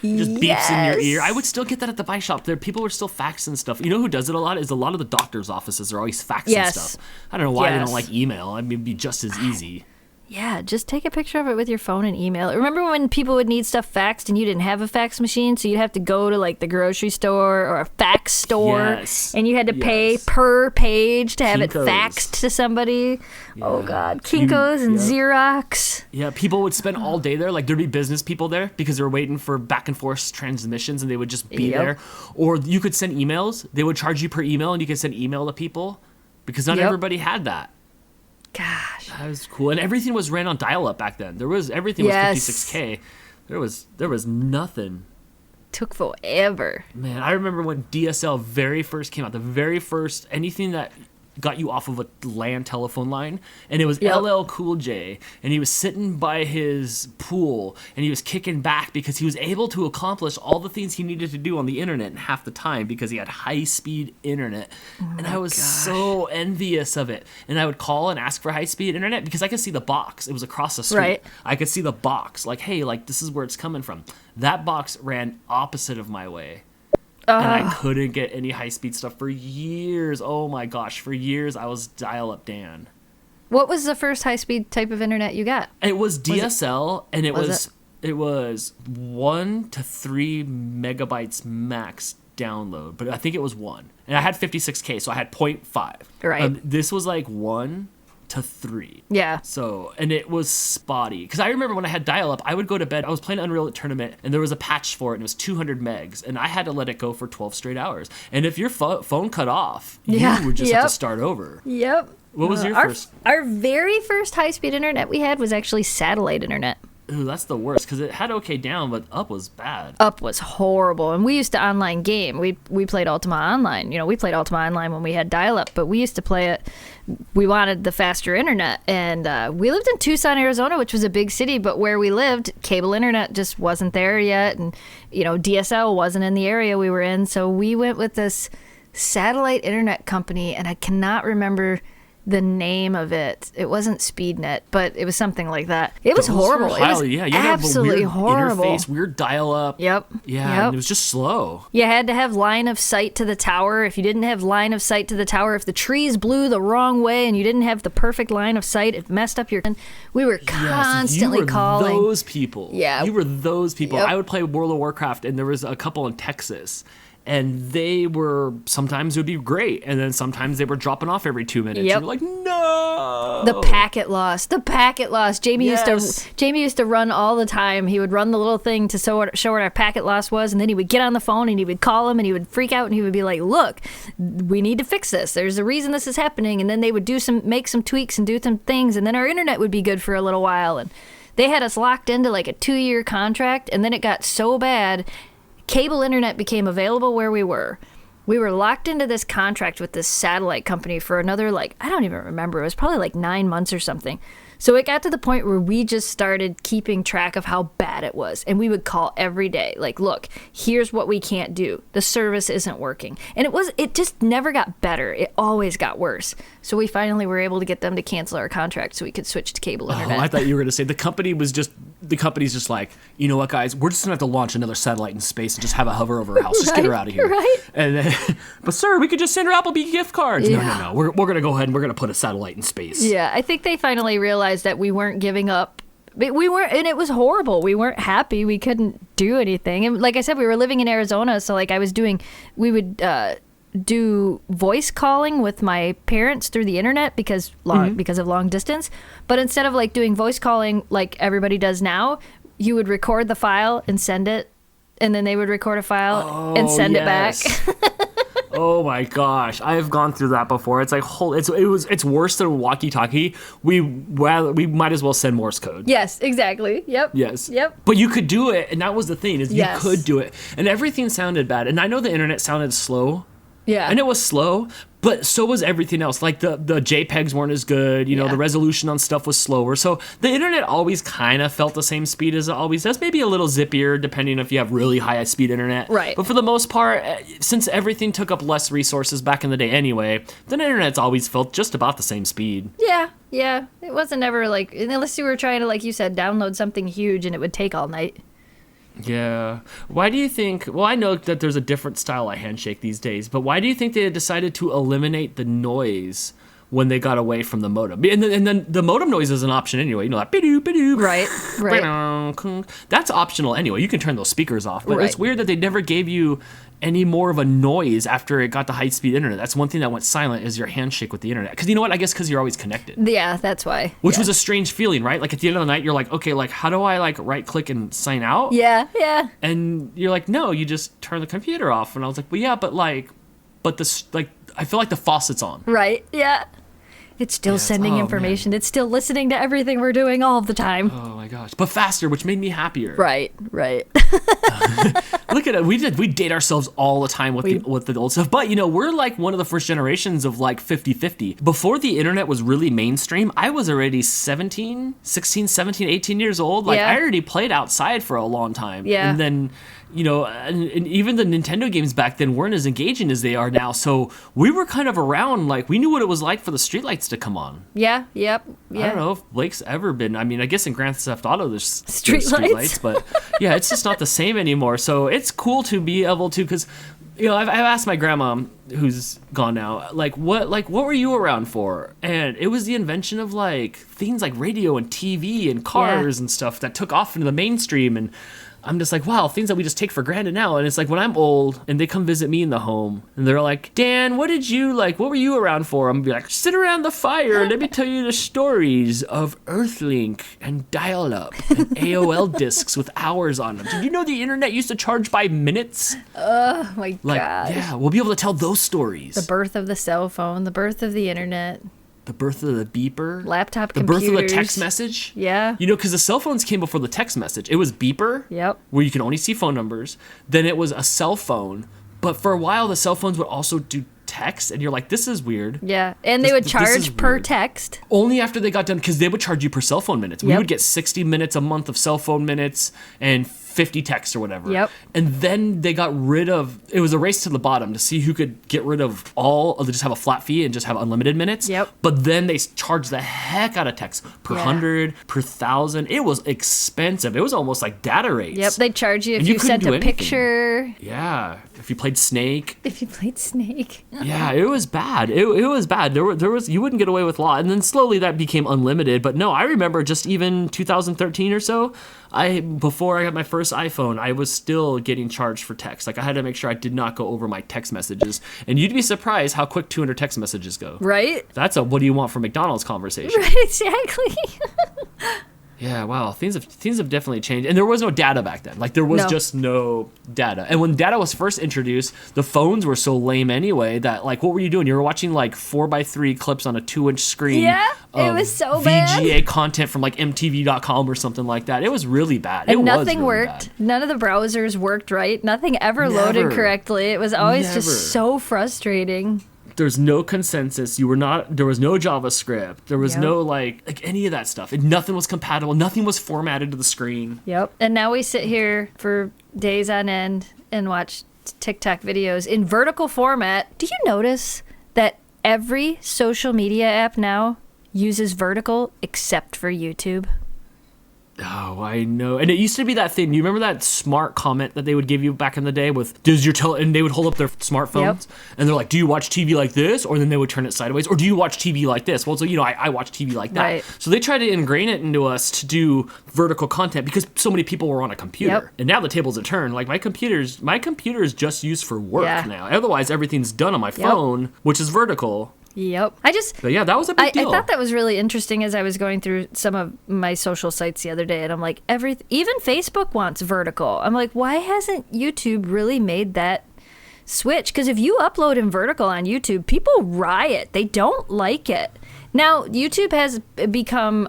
It just beeps in your ear. I would still get that at the bike shop. People were still faxing stuff. You know who does it a lot? Is a lot of the doctor's offices are always faxing stuff. I don't know why they don't like email. I mean, it'd be just as easy. Yeah, just take a picture of it with your phone and email it. Remember when people would need stuff faxed and you didn't have a fax machine, so you'd have to go to like the grocery store or a fax store, and you had to pay per page to have it faxed to somebody. Yeah. Oh God, Kinko's and Xerox. Yeah, people would spend all day there. Like, there'd be business people there because they were waiting for back and forth transmissions, and they would just be there. Or you could send emails. They would charge you per email, and you could send email to people because not everybody had that. Gosh, that was cool, and everything was ran on dial-up back then. Everything was 56K. There was nothing. Took forever. Man, I remember when DSL very first came out. The very first anything that got you off of a LAN telephone line, and it was LL Cool J, and he was sitting by his pool, and he was kicking back because he was able to accomplish all the things he needed to do on the internet in half the time because he had high-speed internet. And I was so envious of it. And I would call and ask for high-speed internet because I could see the box. It was across the street. Right. I could see the box, like, hey, like, this is where it's coming from. That box ran opposite of my way. And I couldn't get any high-speed stuff for years. Oh my gosh, for years I was dial-up Dan. What was the first high-speed type of internet you got? It was DSL, and it was 1 to 3 megabytes max download, but I think it was 1. And I had 56K, so I had 0.5. Right. This was like 1 to 3. Yeah. So, and it was spotty. Because I remember when I had dial-up, I would go to bed. I was playing Unreal Tournament, and there was a patch for it, and it was 200 megs, and I had to let it go for 12 straight hours. And if your phone cut off, you would just have to start over. Yep. What was your first? Our very first high-speed internet we had was actually satellite internet. Ooh, that's the worst, because it had okay down, but up was bad. Up was horrible, and we used to online game. We played Ultima Online. We played Ultima Online when we had dial-up, but we used to play it. We wanted the faster internet, and we lived in Tucson, Arizona, which was a big city, but where we lived, cable internet just wasn't there yet, and DSL wasn't in the area we were in, so we went with this satellite internet company, and I cannot remember the name of it. It wasn't SpeedNet, but it was something like that. It was horrible. It was absolutely horrible. Interface, weird dial-up. Yep. Yeah, and it was just slow. You had to have line of sight to the tower. If you didn't have line of sight to the tower, if the trees blew the wrong way and you didn't have the perfect line of sight, it messed up your... We were constantly calling. You were those people. Yeah. You were those people. Yep. I would play World of Warcraft, and there was a couple in Texas. And they were, sometimes it would be great, and then sometimes they were dropping off every 2 minutes. Yep. You're like, no! The packet loss. Jamie used to run all the time. He would run the little thing to show what our packet loss was, and then he would get on the phone, and he would call him, and he would freak out, and he would be like, look, we need to fix this. There's a reason this is happening. And then they would make some tweaks and do some things, and then our internet would be good for a little while. And they had us locked into like a 2-year contract, and then it got so bad... Cable internet became available where we were. We were locked into this contract with this satellite company for another, like, I don't even remember. It was probably like 9 months or something. So it got to the point where we just started keeping track of how bad it was. And we would call every day, like, look, here's what we can't do. The service isn't working. And it just never got better. It always got worse. So we finally were able to get them to cancel our contract so we could switch to cable internet. Oh, I thought you were going to say the company's just like, you know what, guys, we're just going to have to launch another satellite in space and just have a hover over her house. Just get her out of here. Right. And then, but sir, we could just send her Applebee gift cards. Yeah. No. We're going to go ahead and we're going to put a satellite in space. Yeah, I think they finally realized that we weren't giving up. We weren't, and it was horrible. We weren't happy. We couldn't do anything. And like I said, we were living in Arizona, so like we would do voice calling with my parents through the internet because of long distance. But instead of like doing voice calling like everybody does now, you would record the file and send it, and then they would record a file and send it back. Oh my gosh, I have gone through that before. It's like it's worse than walkie-talkie. We might as well send Morse code. Yes, exactly. Yep. Yes. Yep. But you could do it, and that was the thing is Yes. you could do it, and everything sounded bad. And I know the internet sounded slow. Yeah. And it was slow, but so was everything else. Like the JPEGs weren't as good, Yeah. the resolution on stuff was slower. So the internet always kind of felt the same speed as it always does. Maybe a little zippier depending if you have really high speed internet. Right. But for the most part, since everything took up less resources back in the day anyway, the internet's always felt just about the same speed. Yeah. Yeah. It wasn't ever like, unless you were trying to, like you said, download something huge and it would take all night. Yeah. Why do you think, well, I know that there's a different style of handshake these days, but why do you think they decided to eliminate the noise when they got away from the modem? And then the modem noise is an option anyway, like bidoo, bidoo. Right. That's optional anyway. You can turn those speakers off, but Right. it's weird that they never gave you any more of a noise after it got to high-speed internet. That's one thing that went silent is your handshake with the internet. Because you know what? I guess because you're always connected. Yeah, that's why. Which was a strange feeling, right? Like at the end of the night, you're like, okay, like how do I like right-click and sign out? Yeah, yeah. And you're like, no, you just turn the computer off. And I was like, well, yeah, but this, like, I feel like the faucet's on. Right, yeah. It's still sending information. It's still listening to everything we're doing all the time. Oh my gosh. But faster, which made me happier. Right. Look at it. We date ourselves all the time with the old stuff. But, we're like one of the first generations of like 50-50. Before the internet was really mainstream, I was already 16, 17, 18 years old. Like, Yeah. I already played outside for a long time. Yeah. And then, and even the Nintendo games back then weren't as engaging as they are now. So we were kind of around, like, we knew what it was like for the streetlights to come on. Yeah, yep. Yeah. I don't know if Blake's ever been. I mean, I guess in Grand Theft Auto there's Streetlights. but yeah, it's just not the same anymore. So it's cool to be able to, because I've asked my grandma, who's gone now, what were you around for? And it was the invention of like things like radio and TV and cars and stuff that took off into the mainstream. And I'm just like, wow, things that we just take for granted now. And it's like when I'm old and they come visit me in the home and they're like, Dan, what were you around for? I'm gonna be like, sit around the fire and let me tell you the stories of Earthlink and dial-up and AOL discs with hours on them. Did you know the internet used to charge by minutes? Oh my God. Yeah, we'll be able to tell those stories. The birth of the cell phone, the birth of the internet. The birth of the beeper. Laptop the computers. birth of the text message. Yeah. Because the cell phones came before the text message. It was beeper. Yep. Where you can only see phone numbers. Then it was a cell phone. But for a while, the cell phones would also do text. And you're like, this is weird. Yeah. And they would charge per weird. text. Only after they got done, because they would charge you per cell phone minutes. We Yep. would get 60 minutes a month of cell phone minutes and 50 texts or whatever. Yep. And then they got rid of, it was a race to the bottom to see who could get rid of all, or just have a flat fee and just have unlimited minutes. Yep. But then they charged the heck out of texts per 100, per 1,000. It was expensive. It was almost like data rates. Yep. They'd charge you if And you, couldn't sent do a anything. picture. Yeah. If you played Snake. If you played Snake. Yeah, it was bad. It was bad. There was you wouldn't get away with a lot, and then slowly that became unlimited. But no, I remember just even 2013 or so. Before I got my first iPhone, I was still getting charged for text. Like I had to make sure I did not go over my text messages, and you'd be surprised how quick 200 text messages go. Right? That's a what do you want from McDonald's conversation. Right, exactly. Yeah, wow. Things have definitely changed. And there was no data back then. Like, there was just no data. And when data was first introduced, the phones were so lame anyway that, like, what were you doing? You were watching, like, 4x3 clips on a 2-inch screen. Yeah, it was so bad. VGA content from, like, MTV.com or something like that. It was really bad. And nothing worked. Bad. None of the browsers worked right. Nothing ever loaded correctly. It was always just so frustrating. There's no consensus. There was no JavaScript. There was no like any of that stuff. Nothing was compatible. Nothing was formatted to the screen. Yep. And now we sit here for days on end and watch TikTok videos in vertical format. Do you notice that every social media app now uses vertical except for YouTube? Oh, I know. And it used to be that thing. You remember that smart comment that they would give you back in the day with, and they would hold up their smartphones and they're like, do you watch TV like this? Or then they would turn it sideways. Or do you watch TV like this? Well, so, I watch TV like that. Right. So they tried to ingrain it into us to do vertical content because so many people were on a computer. Yep. And now the tables have turned. Like my computer is just used for work now. Otherwise, everything's done on my phone, which is vertical. Yep. But yeah, that was a big deal. I thought that was really interesting as I was going through some of my social sites the other day, and I'm like, even Facebook wants vertical. I'm like, why hasn't YouTube really made that switch? Because if you upload in vertical on YouTube, people riot. They don't like it. Now, YouTube has become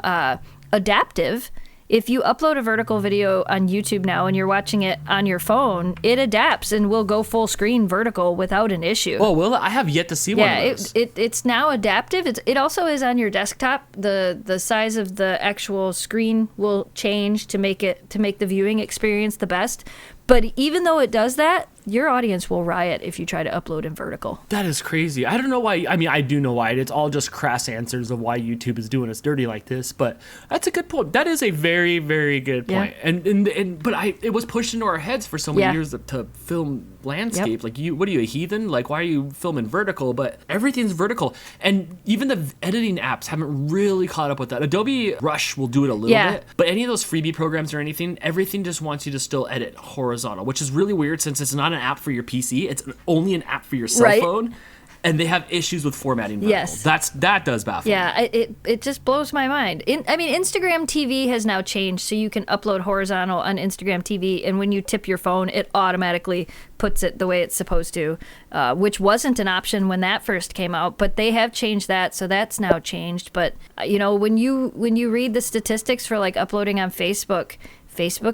adaptive. If you upload a vertical video on YouTube now and you're watching it on your phone, it adapts and will go full screen vertical without an issue. Oh, well, I have yet to see one of those. Yeah, it's now adaptive. It also is on your desktop. The size of the actual screen will change to make the viewing experience the best. But even though it does that, your audience will riot if you try to upload in vertical. That is crazy. I don't know why. I mean, I do know why. It's all just crass answers of why YouTube is doing us dirty like this. But that's a good point. That is a very, very good point. Yeah. But it was pushed into our heads for so many years to film landscape. Like, what are you, a heathen? Like, why are you filming vertical? But everything's vertical. And even the editing apps haven't really caught up with that. Adobe Rush will do it a little bit. But any of those freebie programs or anything, everything just wants you to still edit horizontal, which is really weird since it's not an app for your PC. It's only an app for your cell phone. And they have issues with formatting vertical. Yes. That does baffle me. Yeah, it just blows my mind. Instagram TV has now changed, so you can upload horizontal on Instagram TV, and when you tip your phone, it automatically puts it the way it's supposed to, which wasn't an option when that first came out, but they have changed that, so that's now changed. But, when you read the statistics for, like, uploading on Facebook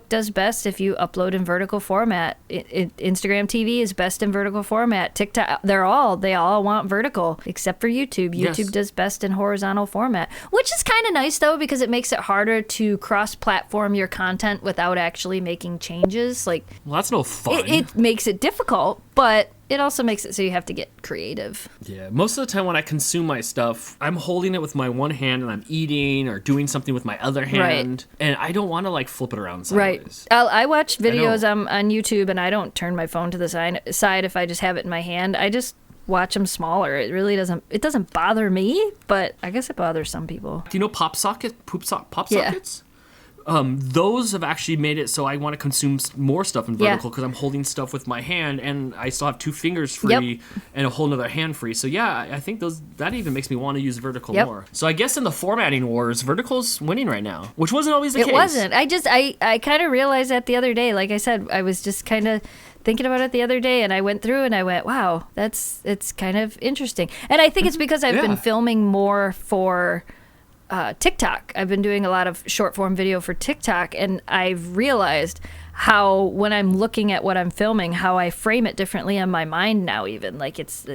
does best if you upload in vertical format. Instagram TV is best in vertical format. TikTok, they all want vertical, except for YouTube. YouTube does best in horizontal format, which is kind of nice, though, because it makes it harder to cross-platform your content without actually making changes. Like, well, that's no fun. It makes it difficult, but it also makes it so you have to get creative. Yeah, most of the time when I consume my stuff, I'm holding it with my one hand and I'm eating or doing something with my other hand, and I don't want to like flip it around sideways. Right. I watch videos on YouTube, and I don't turn my phone to the side if I just have it in my hand. I just watch them smaller. It really doesn't bother me, but I guess it bothers some people. Do you know pop sockets? Those have actually made it so I want to consume more stuff in vertical because I'm holding stuff with my hand and I still have 2 fingers free and a whole other hand free. So yeah, I think that even makes me want to use vertical more. So I guess in the formatting wars, vertical's winning right now, which wasn't always the case. It wasn't. I kind of realized that the other day. Like I said, I was just kind of thinking about it the other day, and I went through and I went, wow, it's kind of interesting. And I think it's because I've been filming more for TikTok. I've been doing a lot of short form video for TikTok, and I've realized how when I'm looking at what I'm filming, how I frame it differently in my mind now. Even like it's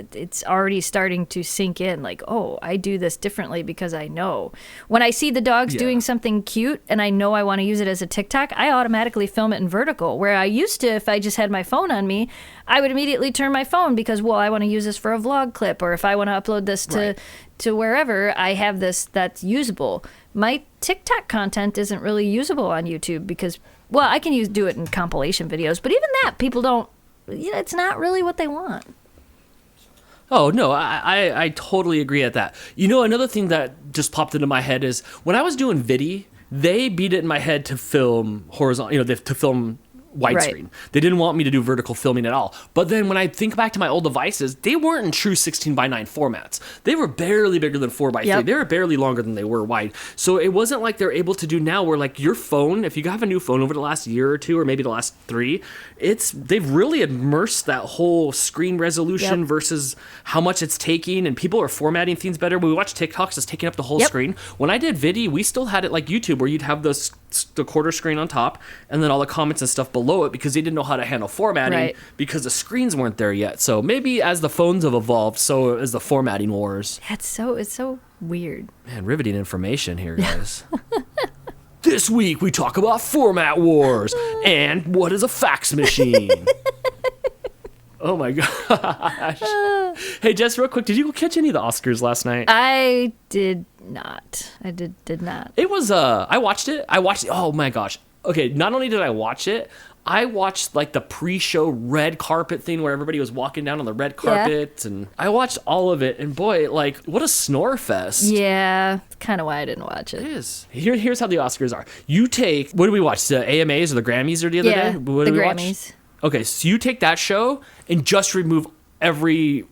already starting to sink in. Like, oh, I do this differently because I know when I see the dogs doing something cute and I know I want to use it as a TikTok, I automatically film it in vertical. Where I used to, if I just had my phone on me, I would immediately turn my phone because, well, I want to use this for a vlog clip, or if I want to upload this to wherever I have this that's usable. My TikTok content isn't really usable on YouTube because, well, I can do it in compilation videos, but even that, people don't, it's not really what they want. Oh, no, I totally agree at that. Another thing that just popped into my head is when I was doing Vidi, they beat it in my head to film horizontal, to film widescreen. They didn't want me to do vertical filming at all. But then when I think back to my old devices, they weren't in true 16:9 formats. They were barely bigger than 4:3. They were barely longer than they were wide. So it wasn't like they're able to do now where like your phone, if you have a new phone over the last year or two, or maybe the last 3, they've really immersed that whole screen resolution versus how much it's taking, and people are formatting things better. When we watch TikToks, it's taking up the whole screen. When I did video, we still had it like YouTube where you'd have the quarter screen on top and then all the comments and stuff below it because they didn't know how to handle formatting because the screens weren't there yet. So maybe as the phones have evolved, so is the formatting wars. It's so weird. Man, riveting information here, guys. This week we talk about format wars and what is a fax machine. Oh my gosh. Hey, Jess, real quick, did you catch any of the Oscars last night? I did not. I did not. It was, I watched it. Oh my gosh. Okay, not only did I watch it, I watched like the pre-show red carpet thing where everybody was walking down on the red carpet, and I watched all of it, and boy, like, what a snore fest. Yeah, that's kind of why I didn't watch it. It is. Here's how the Oscars are. You take, what did we watch? The AMAs or the Grammys or the other day? What the did we Grammys. Watch? Okay, so you take that show and just remove every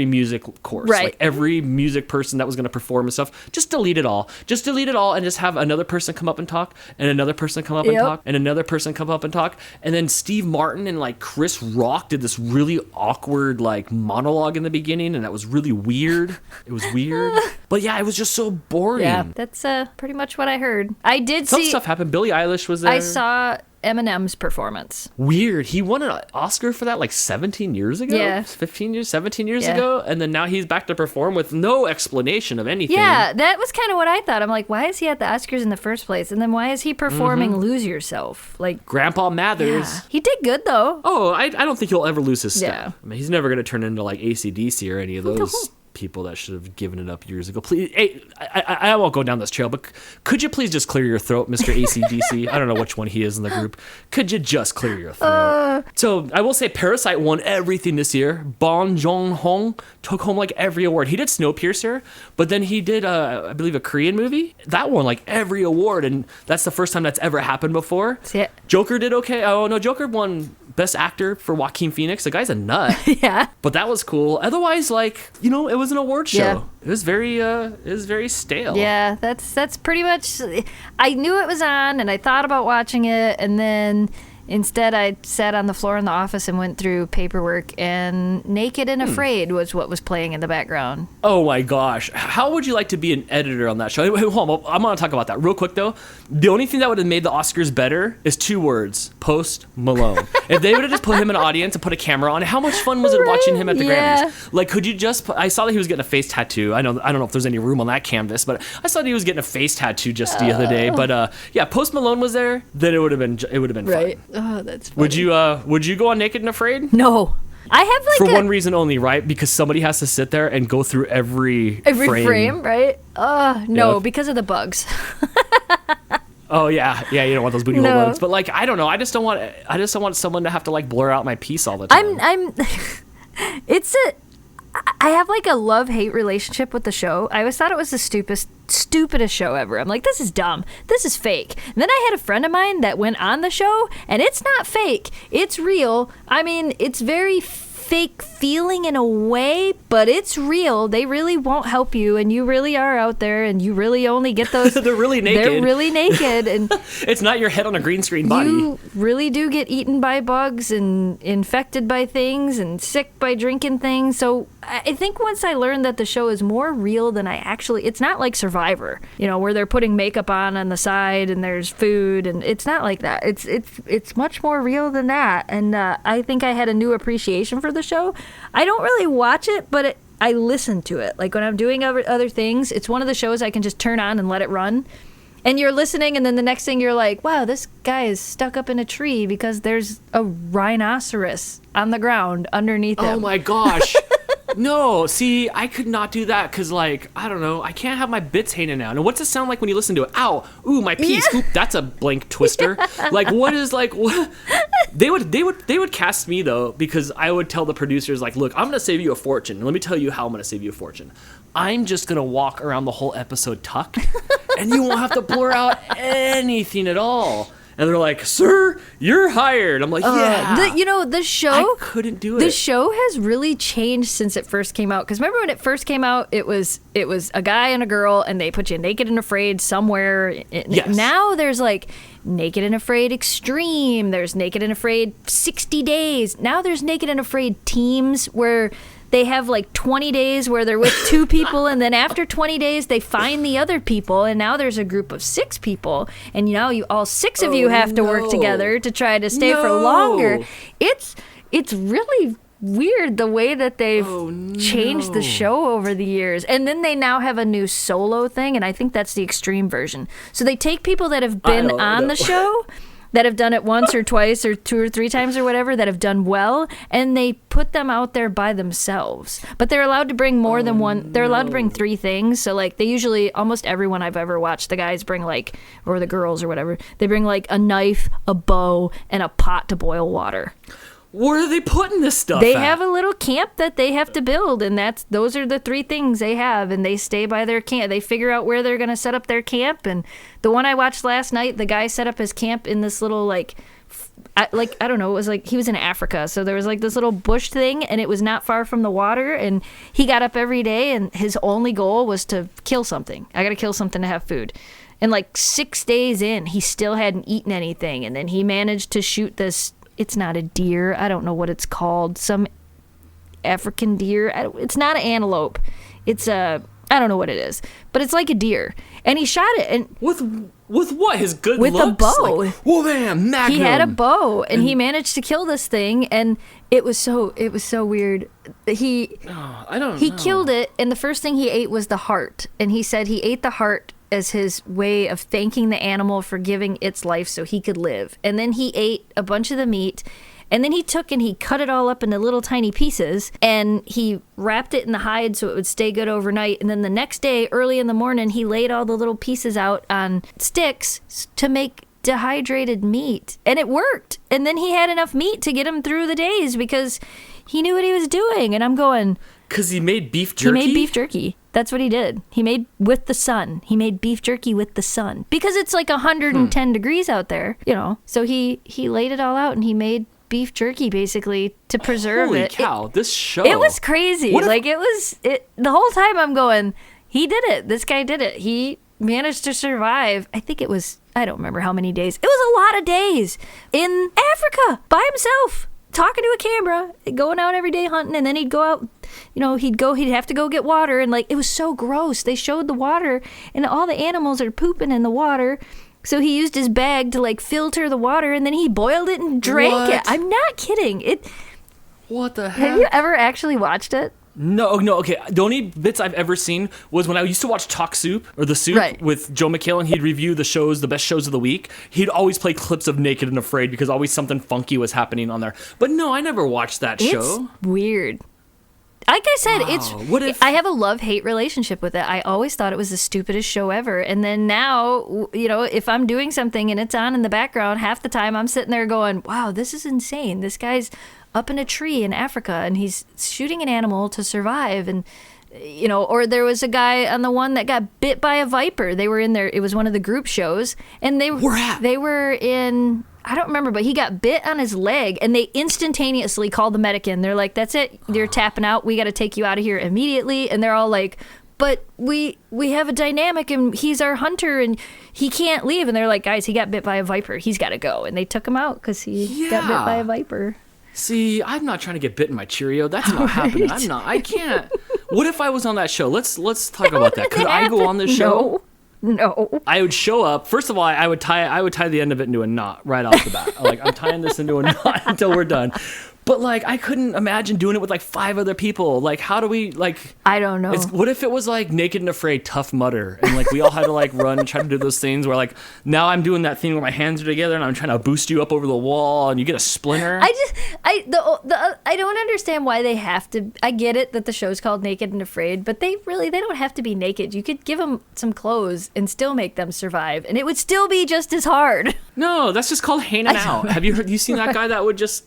music course, like every music person that was going to perform and stuff, just delete it all and just have another person come up and talk and another person come up and talk and another person come up and talk. And then Steve Martin and like Chris Rock did this really awkward like monologue in the beginning, and that was really weird. It was weird, but yeah, it was just so boring. Yeah, that's pretty much what I heard. I did see some stuff happen. Billie Eilish was there. I saw Eminem's performance. Weird. He won an Oscar for that like 17 years ago? Yeah. 17 years ago? And then now he's back to perform with no explanation of anything. Yeah, that was kind of what I thought. I'm like, why is he at the Oscars in the first place? And then why is he performing Lose Yourself? Like Grandpa Mathers. Yeah. He did good though. Oh, I don't think he'll ever lose his step. Yeah. I mean, he's never going to turn into like AC/DC or any of those people that should have given it up years ago. Please, hey, I won't go down this trail, but could you please just clear your throat, Mr. AC/DC? I don't know which one he is in the group. Could you just clear your throat? So I will say Parasite won everything this year. Bong Joon-ho took home like every award. He did Snowpiercer, but then he did, I believe, a Korean movie. That won like every award, and that's the first time that's ever happened before. Yeah. Joker did okay. Oh, no, Joker won Best Actor for Joaquin Phoenix. The guy's a nut. Yeah. But that was cool. Otherwise, like, you know, it was an award show. Yeah. It was very stale. Yeah, that's pretty much. I knew it was on, and I thought about watching it, and then instead I sat on the floor in the office and went through paperwork, and Naked and Afraid was what was playing in the background. Oh my gosh. How would you like to be an editor on that show? Hey, hold on, I'm going to talk about that real quick though. The only thing that would have made the Oscars better is 2 words: Post Malone. If they would have just put him in an audience and put a camera on, how much fun was it watching him at the Grammys? Like, could you just I saw that he was getting a face tattoo. I don't know if there's any room on that canvas, but I saw that he was getting a face tattoo just the other day. But yeah, Post Malone was there, then it would have been right. fun. Oh, that's funny. Would you go on Naked and Afraid? No. I have like for one reason only, right? Because somebody has to sit there and go through every frame, right? No, because of the bugs. Oh yeah, you don't want those booty hole bugs. But like, I don't know. I just don't want someone to have to like blur out my piece all the time. I have like a love-hate relationship with the show. I always thought it was the stupidest show ever. I'm like, this is dumb. This is fake. And then I had a friend of mine that went on the show, and it's not fake. It's real. I mean, it's very fake feeling in a way, but it's real. They really won't help you, and you really are out there, and you really only get those. They're really naked, and it's not your head on a green screen body. You really do get eaten by bugs and infected by things and sick by drinking things. So I think once I learned that the show is more real than it's not like Survivor, where they're putting makeup on the side and there's food, and it's not like that. It's much more real than that, and I think I had a new appreciation for the show. I don't really watch it, but I listen to it. Like when I'm doing other things, it's one of the shows I can just turn on and let it run. And you're listening, and then the next thing you're like, wow, this guy is stuck up in a tree because there's a rhinoceros on the ground underneath him. Oh my gosh. No, see, I could not do that because, like, I don't know, I can't have my bits hanging out. And what's it sound like when you listen to it? Ow, ooh, my piece, oop, that's a blank twister. Like, what is, like, what? They would cast me, though, because I would tell the producers, like, look, I'm going to save you a fortune. Let me tell you how I'm going to save you a fortune. I'm just going to walk around the whole episode tucked, and you won't have to blur out anything at all. And they're like, "Sir, you're hired." I'm like, "Yeah." The show. I couldn't do it. The show has really changed since it first came out. Because remember when it first came out, it was a guy and a girl, and they put you naked and afraid somewhere. Yes. Now there's like Naked and Afraid Extreme. There's Naked and Afraid 60 Days. Now there's Naked and Afraid teams where they have like 20 days where they're with 2 people, and then after 20 days they find the other people, and now there's a group of 6 people, and you all 6 of you have to work together to try to stay for longer. It's really weird the way that they've changed the show over the years. And then they now have a new solo thing, and I think that's the extreme version. So they take people that have been on the show, that have done it once or twice or 2 or 3 times or whatever, that have done well, and they put them out there by themselves. But they're allowed to bring more than one. They're allowed to bring 3 things. So like they usually, almost everyone I've ever watched, the guys bring like, or the girls or whatever, they bring like a knife, a bow, and a pot to boil water. Where are they putting this stuff They at? have a little camp that they have to build, and those are the 3 things they have, and they stay by their camp. They figure out where they're going to set up their camp, and the one I watched last night, the guy set up his camp in this little I don't know, it was like he was in Africa, so there was like this little bush thing, and it was not far from the water, and he got up every day, and his only goal was to kill something. I got to kill something to have food. And like 6 days in, he still hadn't eaten anything, and then he managed to shoot this. It's not a deer. I don't know what it's called. Some African deer. It's not an antelope. It's I don't know what it is, but it's like a deer. And he shot it, and with what? His good with looks? a bow. Like, whoa, bam, magnum. He had a bow, and he managed to kill this thing, and it was so weird. He killed it, and the first thing he ate was the heart, and he said he ate the heart as his way of thanking the animal for giving its life so he could live. And then he ate a bunch of the meat, and then he took and he cut it all up into little tiny pieces, and he wrapped it in the hide so it would stay good overnight. And then the next day, early in the morning, he laid all the little pieces out on sticks to make dehydrated meat, and it worked. And then he had enough meat to get him through the days because he knew what he was doing. And I'm going, because he made beef jerky? He made beef jerky. That's what he did. He made with the sun. He made beef jerky with the sun. Because it's like 110 degrees out there, So he laid it all out, and he made beef jerky basically to preserve Holy it. Cow, this show. It was crazy. The whole time I'm going, he did it. This guy did it. He managed to survive. I think it was, I don't remember how many days. It was a lot of days in Africa by himself, talking to a camera, going out every day hunting, and then he'd go out, he'd have to go get water, and like, it was so gross. They showed the water, and all the animals are pooping in the water, so he used his bag to like filter the water, and then he boiled it and drank it. I'm not kidding. What the heck? Have you ever actually watched it? No, okay. The only bits I've ever seen was when I used to watch Talk Soup, or The Soup, with Joe McHale, and he'd review the best shows of the week. He'd always play clips of Naked and Afraid because always something funky was happening on there. But no, I never watched that show. It's weird. Like I said, I have a love-hate relationship with it. I always thought it was the stupidest show ever. And then now, if I'm doing something and it's on in the background, half the time I'm sitting there going, wow, this is insane. This guy's up in a tree in Africa, and he's shooting an animal to survive. And, or there was a guy on the one that got bit by a viper. They were in there. It was one of the group shows. And they were in, I don't remember, but he got bit on his leg, and they instantaneously called the medic in. They're like, that's it. You're tapping out. We got to take you out of here immediately. And they're all like, but we have a dynamic, and he's our hunter, and he can't leave. And they're like, guys, he got bit by a viper. He's got to go. And they took him out because he got bit by a viper. See, I'm not trying to get bit in my Cheerio. That's not happening. I can't. What if I was on that show? Let's talk about that. Could I go on this show? No. I would show up. First of all, I would tie the end of it into a knot right off the bat. Like, I'm tying this into a knot until we're done. But like, I couldn't imagine doing it with like 5 other people. Like, how do we like? I don't know. What if it was like Naked and Afraid, Tough Mudder, and like we all had to like run and try to do those things where like now I'm doing that thing where my hands are together and I'm trying to boost you up over the wall and you get a splinter. I don't understand why they have to. I get it that the show's called Naked and Afraid, but they don't have to be naked. You could give them some clothes and still make them survive, and it would still be just as hard. No, that's just called hanging out. Have you seen that guy that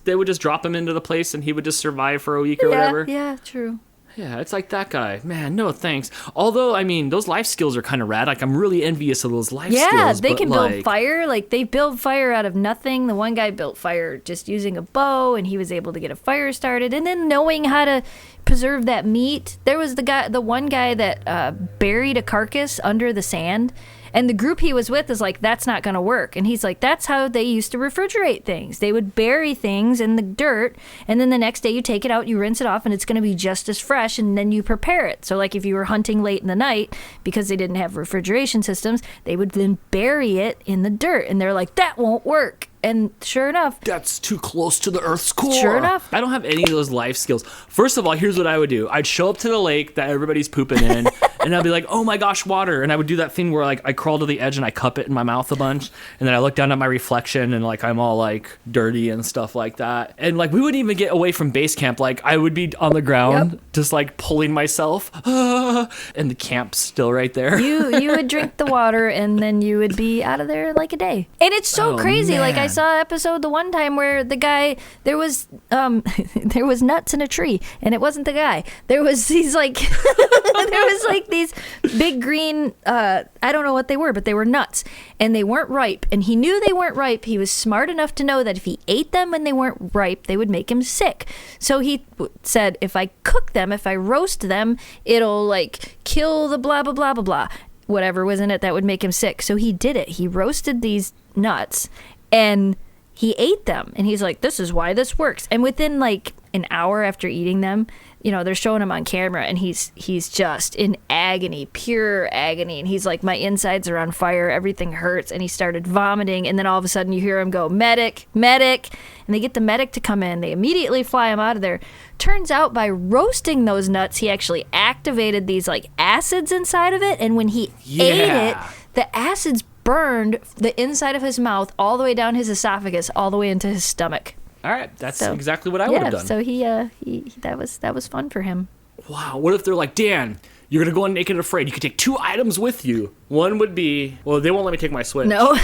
they would just drop him into the place and he would just survive for a week or whatever? Yeah, true. Yeah, it's like that guy. Man, no thanks. Although, I mean, those life skills are kind of rad. Like, I'm really envious of those life skills. Yeah, they can build like, fire. Like, they build fire out of nothing. The one guy built fire just using a bow, and he was able to get a fire started. And then knowing how to preserve that meat. There was the one guy that buried a carcass under the sand. And the group he was with is like, that's not going to work. And he's like, that's how they used to refrigerate things. They would bury things in the dirt, and then the next day you take it out, you rinse it off, and it's going to be just as fresh, and then you prepare it. So like if you were hunting late in the night, because they didn't have refrigeration systems, they would then bury it in the dirt. And they're like, that won't work. And sure enough, that's too close to the Earth's core. Sure enough. I don't have any of those life skills. First of all, here's what I would do. I'd show up to the lake that everybody's pooping in, and I'd be like, oh my gosh, water. And I would do that thing where like I crawl to the edge and I cup it in my mouth a bunch, and then I look down at my reflection and like I'm all like dirty and stuff like that. And like we wouldn't even get away from base camp. Like I would be on the ground, just like pulling myself, and the camp's still right there. You would drink the water, and then you would be out of there in like a day. And it's so crazy. Man. Like I saw an episode the one time where the guy, there was nuts in a tree, and it wasn't the guy. There was these like there was like these big green I don't know what they were, but they were nuts, and they weren't ripe, and he knew they weren't ripe. He was smart enough to know that if he ate them when they weren't ripe, they would make him sick. So he said, if I cook them, if I roast them, it'll like kill the blah blah blah blah blah, whatever was in it that would make him sick. So he did it. He roasted these nuts, and he ate them, and he's like, this is why this works. And within like an hour after eating them, you know, they're showing him on camera, and he's just in agony, pure agony. And he's like, my insides are on fire, everything hurts. And he started vomiting, and then all of a sudden you hear him go, medic, medic. And they get the medic to come in. They immediately fly him out of there. Turns out by roasting those nuts, he actually activated these like acids inside of it. And when he ate it, the acids burned the inside of his mouth all the way down his esophagus, all the way into his stomach. All right, that's exactly what I would have done. So he that was fun for him. Wow, what if they're like, Dan, you're gonna go on Naked and Afraid. You could take 2 items with you. One would be, well, they won't let me take my Switch. No.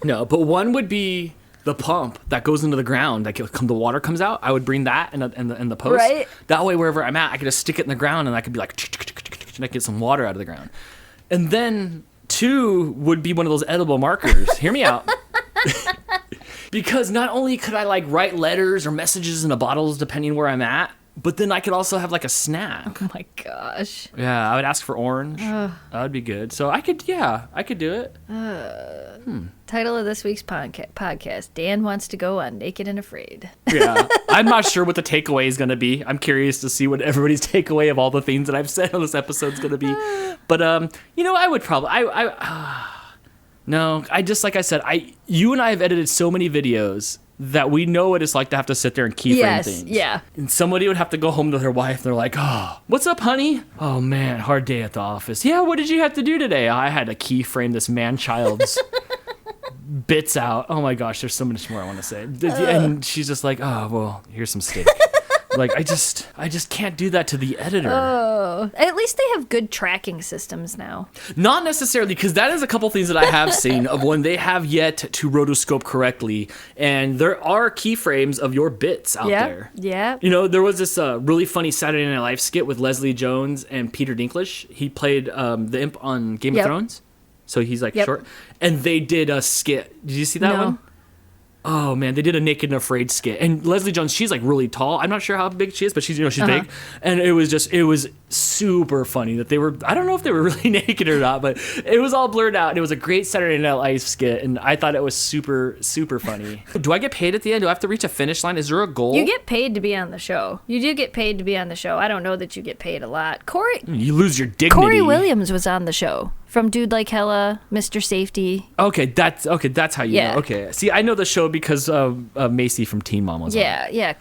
No, but one would be the pump that goes into the ground. Like the water comes out. I would bring that in the post. Right. That way, wherever I'm at, I could just stick it in the ground, and I could be like, and I get some water out of the ground. And then 2 would be one of those edible markers. Hear me out. Because not only could I like write letters or messages in the bottles depending where I'm at, but then I could also have like a snack. Oh my gosh. Yeah, I would ask for orange. That would be good. So I could do it. Title of this week's podcast, Dan wants to go on Naked and Afraid. Yeah, I'm not sure what the takeaway is going to be. I'm curious to see what everybody's takeaway of all the things that I've said on this episode is going to be. But, you know, I would probably... No, I just, like I said, you and I have edited so many videos that we know what it's like to have to sit there and keyframe things. Yeah. And somebody would have to go home to their wife, and they're like, oh, what's up, honey? Oh, man, hard day at the office. Yeah, what did you have to do today? I had to keyframe this man-child's bits out. Oh, my gosh, there's so much more I want to say. And she's just like, oh, well, here's some steak. Like, I just can't do that to the editor. Oh, at least they have good tracking systems now. Not necessarily, because that is a couple things that I have seen of when they have yet to rotoscope correctly, and there are keyframes of your bits out there. Yeah. You know, there was this really funny Saturday Night Live skit with Leslie Jones and Peter Dinklage. He played the imp on Game of Thrones, so he's like short. And they did a skit. Did you see that one? Oh man, they did a Naked and Afraid skit, and Leslie Jones, she's like really tall. I'm not sure how big she is, but she's big, and it was super funny that they were. I don't know if they were really naked or not, but it was all blurred out, and it was a great Saturday Night Live skit, and I thought it was super funny. Do I get paid at the end? Do I have to reach a finish line? Is there a goal? You get paid to be on the show. You do get paid to be on the show. I don't know that you get paid a lot. You lose your dignity. Corey Williams was on the show. From Dude Like Hella, Mr. Safety. Okay, that's how you know. Okay, see, I know the show because Macy from Teen Mom was on. Yeah.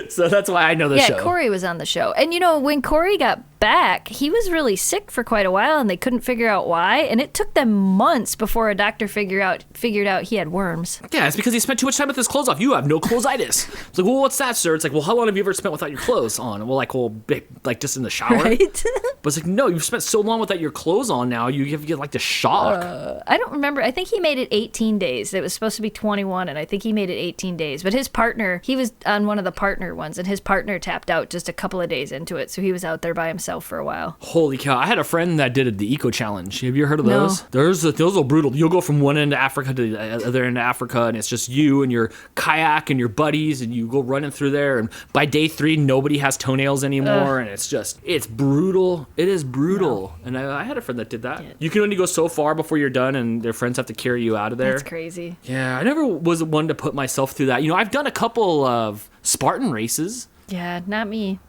So that's why I know the show. Yeah, Corey was on the show. And you know, when Corey got back, he was really sick for quite a while, and they couldn't figure out why. And it took them months before a doctor figured out he had worms. Yeah, it's because he spent too much time with his clothes off. You have no clothes-itis. It's like, well, what's that, sir? It's like, well, how long have you ever spent without your clothes on? Well, like just in the shower. Right? But it's like, no, you've spent so long without your clothes on now, you get like the shock. I don't remember. I think he made it 18 days. It was supposed to be 21, and I think he made it 18 days. But his partner, he was on one of the partner ones, and his partner tapped out just a couple of days into it, so he was out there by himself for a while. Holy cow. I had a friend that did the Eco Challenge. Have you heard of No. those? Those are brutal. You'll go from one end of Africa to the other end of Africa, and it's just you and your kayak and your buddies, and you go running through there, and by day 3, nobody has toenails anymore, and it's brutal. It is brutal. And I had a friend that did that. Yeah. You can only go so far before you're done, and their friends have to carry you out of there. That's crazy. Yeah, I never was one to put myself through that. You know, I've done a couple of Spartan races. Yeah, not me.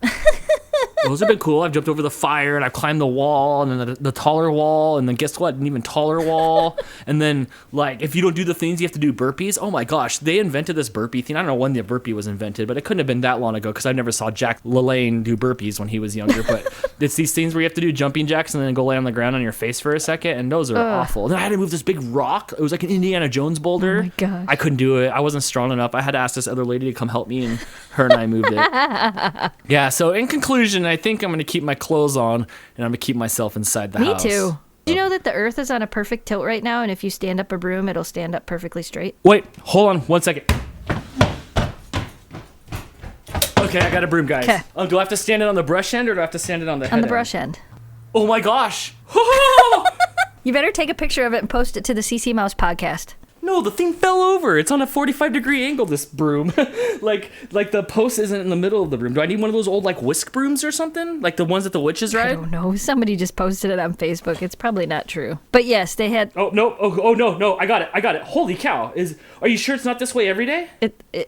Those have been cool. I've jumped over the fire, and I've climbed the wall, and then the taller wall, and then guess what? An even taller wall. And then, like, if you don't do the things, you have to do burpees. Oh my gosh, they invented this burpee thing. I don't know when the burpee was invented, but it couldn't have been that long ago because I never saw Jack LaLanne do burpees when he was younger. But it's these things where you have to do jumping jacks and then go lay on the ground on your face for a second, and those are awful. Then I had to move this big rock. It was like an Indiana Jones boulder. Oh my gosh. I couldn't do it. I wasn't strong enough. I had to ask this other lady to come help me, and her and I moved it. Yeah, so in conclusion, I think I'm going to keep my clothes on, and I'm going to keep myself inside the house. Me too. Do you know that the earth is on a perfect tilt right now, and if you stand up a broom, it'll stand up perfectly straight? Wait, hold on 1 second. Okay, I got a broom, guys. 'Kay. Do I have to stand it on the brush end, or do I have to stand it on the head On the end? brush end. Oh my gosh. You better take a picture of it and post it to the CC Mouse podcast. No, the thing fell over. It's on a 45-degree angle, this broom. like the post isn't in the middle of the broom. Do I need one of those old, like, whisk brooms or something? Like the ones that the witches I ride? don't know. Somebody just posted it on Facebook. It's probably not true. But yes, they had... Oh, no. Oh, no. I got it. Holy cow. Are you sure it's not this way every day?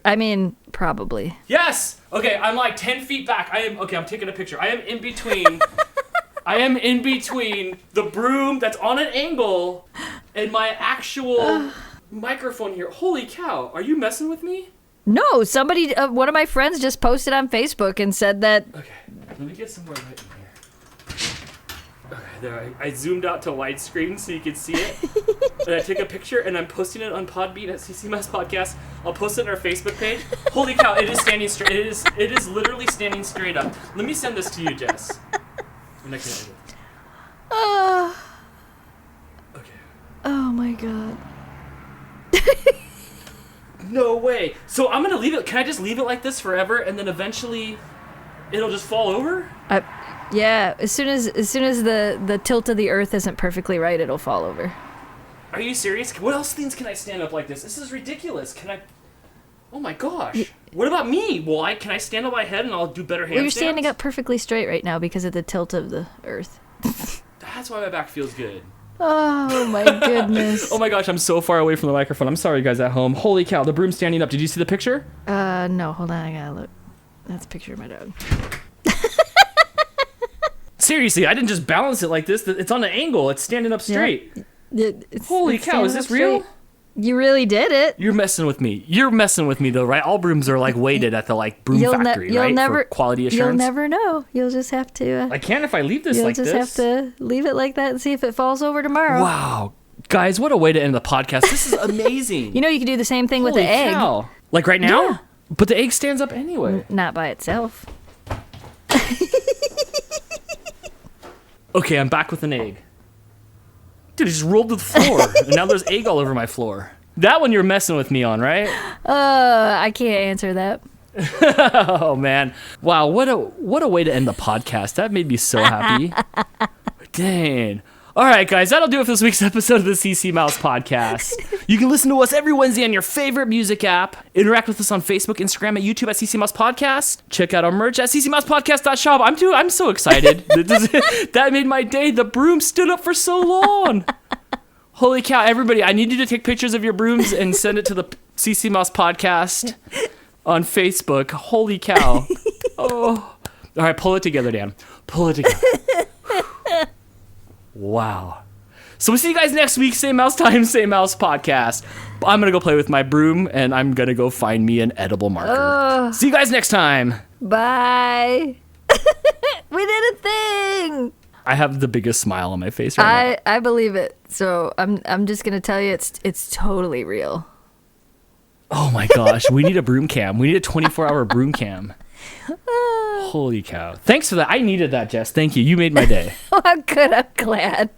I mean, probably. Yes. Okay, I'm like 10 feet back. I'm taking a picture. I am in between... I am in between the broom that's on an angle and my actual microphone here. Holy cow. Are you messing with me? No, somebody, one of my friends just posted on Facebook and said that... Okay, let me get somewhere right in here. Okay, there. I zoomed out to widescreen so you could see it. And I took a picture, and I'm posting it on Podbean at CCMS Podcast. I'll post it on our Facebook page. Holy cow, it is standing straight. It is literally standing straight up. Let me send this to you, Jess. And I can edit it. Okay. Oh my god. No way. So I'm gonna leave it. Can I just leave it like this forever, and then eventually it'll just fall over? Yeah, as soon as the tilt of the earth isn't perfectly right, it'll fall over. Are you serious? What else things can I stand up like this? This is ridiculous. Can I? Oh my gosh. What about me? Well, can I stand on my head and I'll do better handstands? Well, you're standing up perfectly straight right now because of the tilt of the earth. That's why my back feels good. Oh my goodness. Oh my gosh, I'm so far away from the microphone. I'm sorry, guys at home. Holy cow, the broom's standing up. Did you see the picture? No, hold on, I gotta look. That's a picture of my dog. Seriously, I didn't just balance it like this. It's on an angle. It's standing up straight. Holy cow, is this real? You really did it. You're messing with me. You're messing with me, though, right? All brooms are, like, weighted at the, like, broom factory, right? For quality assurance. You'll never know. You'll just have to... I can if I leave this like this. You'll just have to leave it like that and see if it falls over tomorrow. Wow. Guys, what a way to end the podcast. This is amazing. You know, you could do the same thing with the egg. Cow. Like right now? Yeah. But the egg stands up anyway. Not by itself. Okay, I'm back with an egg. Dude, it just rolled to the floor. And now there's egg all over my floor. That one you're messing with me on, right? I can't answer that. Oh, man. Wow, what a way to end the podcast. That made me so happy. Dang. All right, guys, that'll do it for this week's episode of the CC Mouse Podcast. You can listen to us every Wednesday on your favorite music app. Interact with us on Facebook, Instagram, and YouTube at CC Mouse Podcast. Check out our merch at ccmousepodcast.shop. I'm so excited. That made my day. The broom stood up for so long. Holy cow, everybody, I need you to take pictures of your brooms and send it to the CC Mouse Podcast on Facebook. Holy cow. Oh. All right, pull it together, Dan. Pull it together. Wow. So we'll see you guys next week. Same mouse time, same mouse podcast. I'm going to go play with my broom, and I'm going to go find me an edible marker. See you guys next time. Bye. We did a thing. I have the biggest smile on my face right now. I believe it. So I'm just gonna tell you it's totally real. Oh my gosh, we need a broom cam. We need a 24-hour broom cam. Holy cow. Thanks for that. I needed that, Jess. Thank you. You made my day. Oh, good. I'm glad.